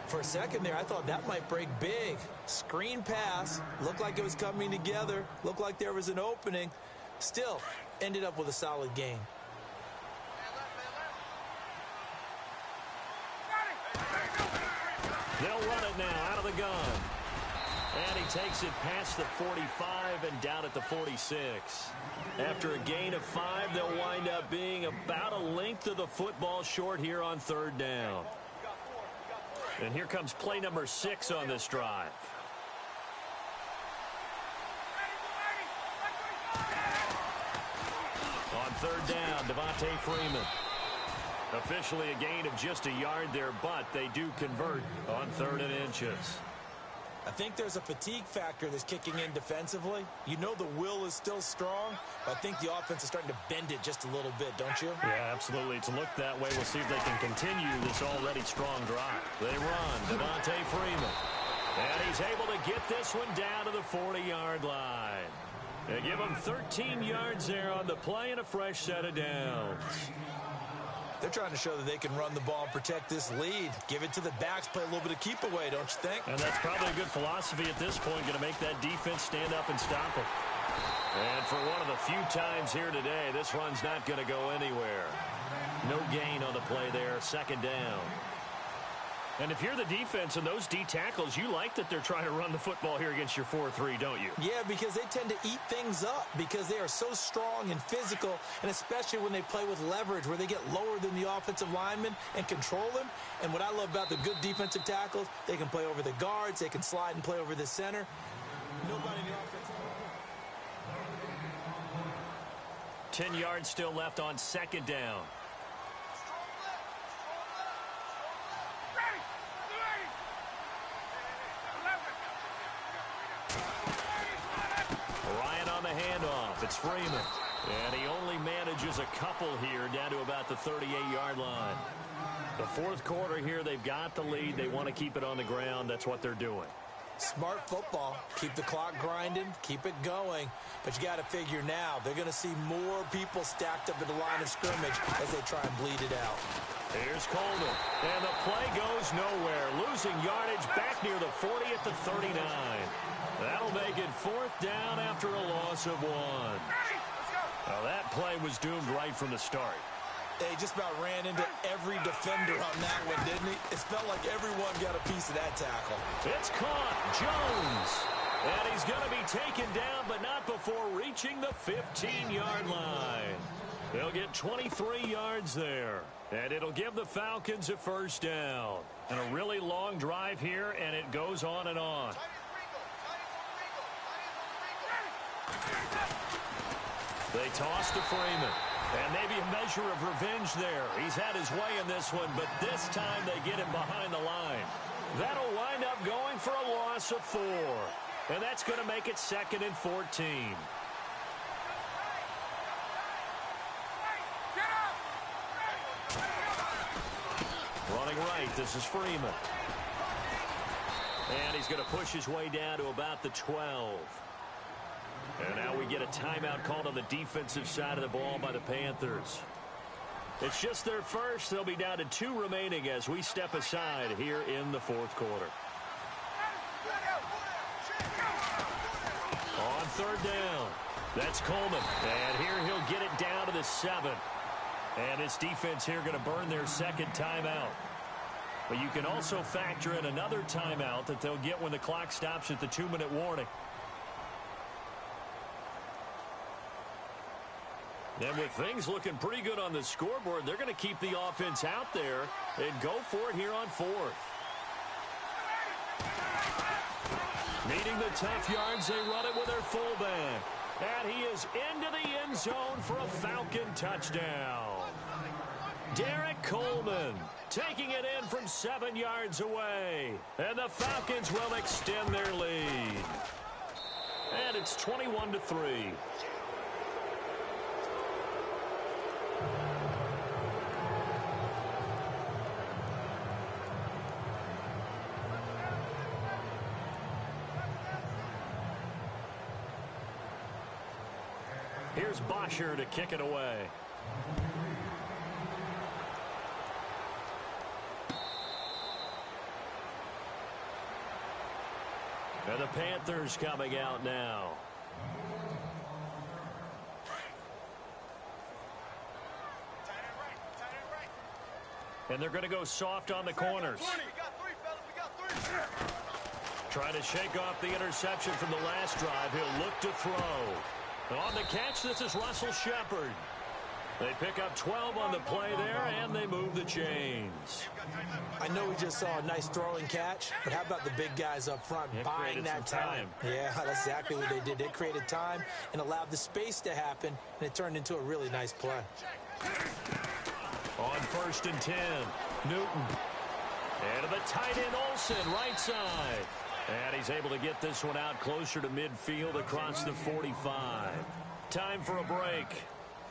For a second there, I thought that might break big. Screen pass. Looked like it was coming together. Looked like there was an opening. Still, ended up with a solid gain. They'll run it now out of the gun. And he takes it past the 45 and down at the 46. After a gain of 5, they'll wind up being about a length of the football short here on third down. And here comes play number 6 on this drive. On third down, Devontae Freeman. Officially a gain of just a yard there, but they do convert on 3rd and inches. I think there's a fatigue factor that's kicking in defensively. You know the will is still strong, but I think the offense is starting to bend it just a little bit, don't you? Yeah, absolutely. It's looked that way. We'll see if they can continue this already strong drive. They run. Devontae Freeman. And he's able to get this one down to the 40-yard line. They give him 13 yards there on the play and a fresh set of downs. They're trying to show that they can run the ball and protect this lead. Give it to the backs, play a little bit of keep away, don't you think? And that's probably a good philosophy at this point, going to make that defense stand up and stop them. And for one of the few times here today, this run's not going to go anywhere. No gain on the play there, 2nd down. And if you're the defense and those D tackles, you like that they're trying to run the football here against your 4-3, don't you? Yeah, because they tend to eat things up because they are so strong and physical, and especially when they play with leverage where they get lower than the offensive linemen and control them. And what I love about the good defensive tackles, they can play over the guards, they can slide and play over the center. Nobody in the offense. 10 yards still left on 2nd down. It's Freeman. And he only manages a couple here down to about the 38-yard line. The 4th quarter here, they've got the lead. They want to keep it on the ground. That's what they're doing. Smart football. Keep the clock grinding. Keep it going. But you got to figure now, they're going to see more people stacked up at the line of scrimmage as they try and bleed it out. Here's Coleman. And the play goes nowhere. Losing yardage back near the 40 at the 39. That'll make it 4th down after a loss of 1. Now that play was doomed right from the start. They just about ran into every defender on that one, didn't he? It felt like everyone got a piece of that tackle. It's caught. Jones. And he's going to be taken down, but not before reaching the 15-yard line. They'll get 23 yards there. And it'll give the Falcons a 1st down. And a really long drive here, and it goes on and on. They toss to Freeman. And maybe a measure of revenge there. He's had his way in this one, but this time they get him behind the line. That'll wind up going for a loss of 4. And that's going to make it 2nd and 14. Running right, this is Freeman. And he's going to push his way down to about the 12. And now we get a timeout called on the defensive side of the ball by the Panthers. It's just their first. They'll be down to 2 remaining as we step aside here in the 4th quarter. On 3rd down, that's Coleman. And here he'll get it down to the 7. And this defense here going to burn their 2nd timeout. But you can also factor in another timeout that they'll get when the clock stops at the 2-minute warning. And with things looking pretty good on the scoreboard, they're going to keep the offense out there and go for it here on 4th. Needing the tough yards, they run it with their fullback. And he is into the end zone for a Falcon touchdown. Derek Coleman taking it in from 7 yards away. And the Falcons will extend their lead. And it's 21-3. Here's Bosher to kick it away. And the Panthers coming out now. And they're going to go soft on the corners. Trying to shake off the interception from the last drive. He'll look to throw. On the catch, this is Russell Shepard. They pick up 12 on the play there, and they move the chains. I know we just saw a nice throwing catch, but how about the big guys up front buying that time? Yeah, that's exactly what they did. They created time and allowed the space to happen, and it turned into a really nice play. On 1st and 10, Newton. And to the tight end, Olsen, right side. And he's able to get this one out closer to midfield across the 45. Time for a break.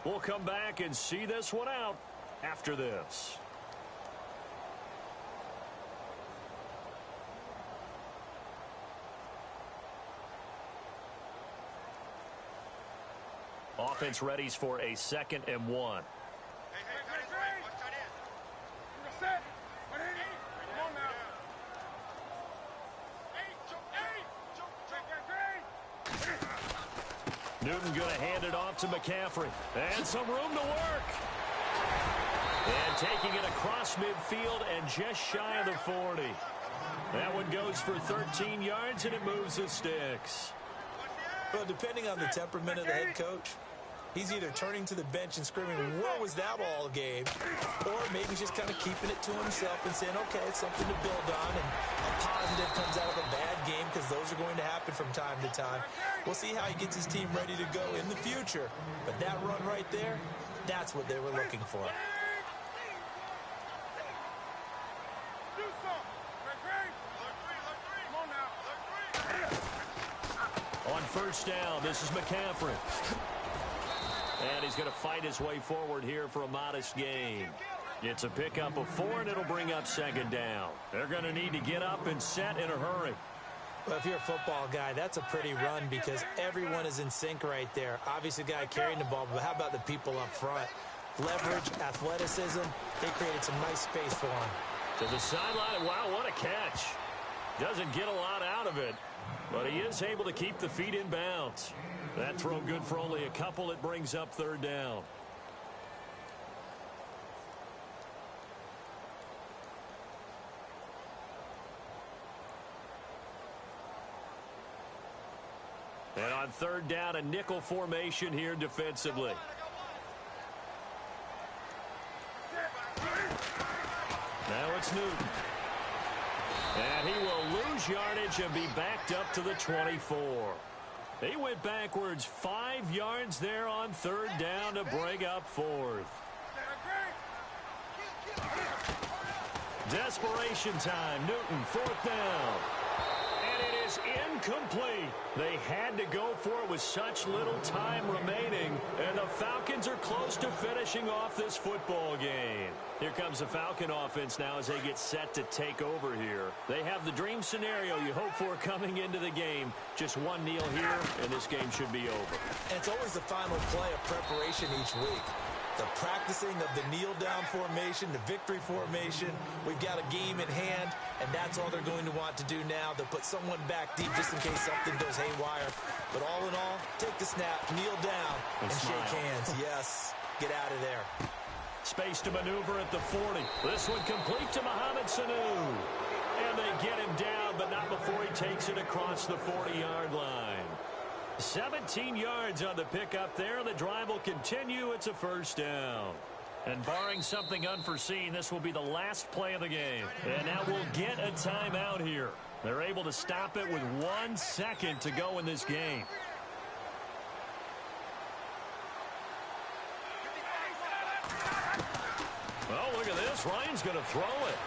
We'll come back and see this one out after this. Offense readies for a 2nd and 1. Newton going to hand it off to McCaffrey. And some room to work. And taking it across midfield and just shy of the 40. That one goes for 13 yards, and it moves the sticks. Well, depending on the temperament of the head coach, he's either turning to the bench and screaming, "Where was that all game?" Or maybe he's just kind of keeping it to himself and saying, okay, it's something to build on, and a positive comes out of a bad game, because those are going to happen from time to time. We'll see how he gets his team ready to go in the future. But that run right there, that's what they were looking for. On 1st down, this is McCaffrey. And he's going to fight his way forward here for a modest gain. It's a pickup of 4, and it'll bring up 2nd down. They're going to need to get up and set in a hurry. Well, if you're a football guy, that's a pretty run, because everyone is in sync right there. Obviously, the guy carrying the ball, but how about the people up front? Leverage, athleticism, they created some nice space for him. To the sideline, wow, what a catch. Doesn't get a lot out of it, but he is able to keep the feet in bounds. That throw good for only a couple. It brings up 3rd down. And on 3rd down, a nickel formation here defensively. Now it's Newton. And he will lose yardage and be backed up to the 24. He went backwards 5 yards there on 3rd down to bring up 4th. Desperation time. Newton, 4th down. And it is incomplete. They had to go for it with such little time remaining. And the Falcons are close to finishing off this football game. Here comes the Falcon offense now as they get set to take over here. They have the dream scenario you hope for coming into the game. Just one kneel here, and this game should be over. And it's always the final play of preparation each week. The practicing of the kneel-down formation, the victory formation. We've got a game in hand, and that's all they're going to want to do now. They'll put someone back deep just in case something goes haywire. But all in all, take the snap, kneel down, and shake hands. Yes, get out of there. Space to maneuver at the 40. This one complete to Mohamed Sanu. And they get him down, but not before he takes it across the 40-yard line. 17 yards on the pickup there. The drive will continue. It's a 1st down. And barring something unforeseen, this will be the last play of the game. And now we'll get a timeout here. They're able to stop it with 1 second to go in this game. Well, look at this. Ryan's going to throw it.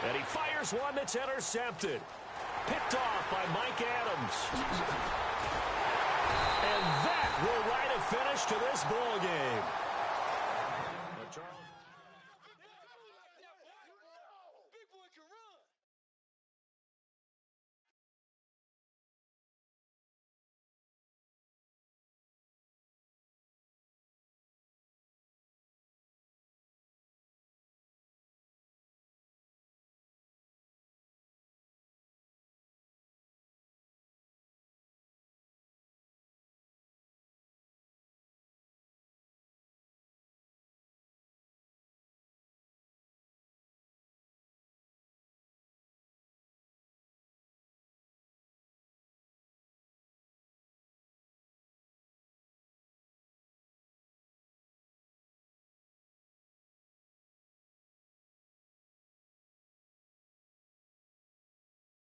And he fires one that's intercepted. Picked off by Mike Adams. And that will write a finish to this ball game.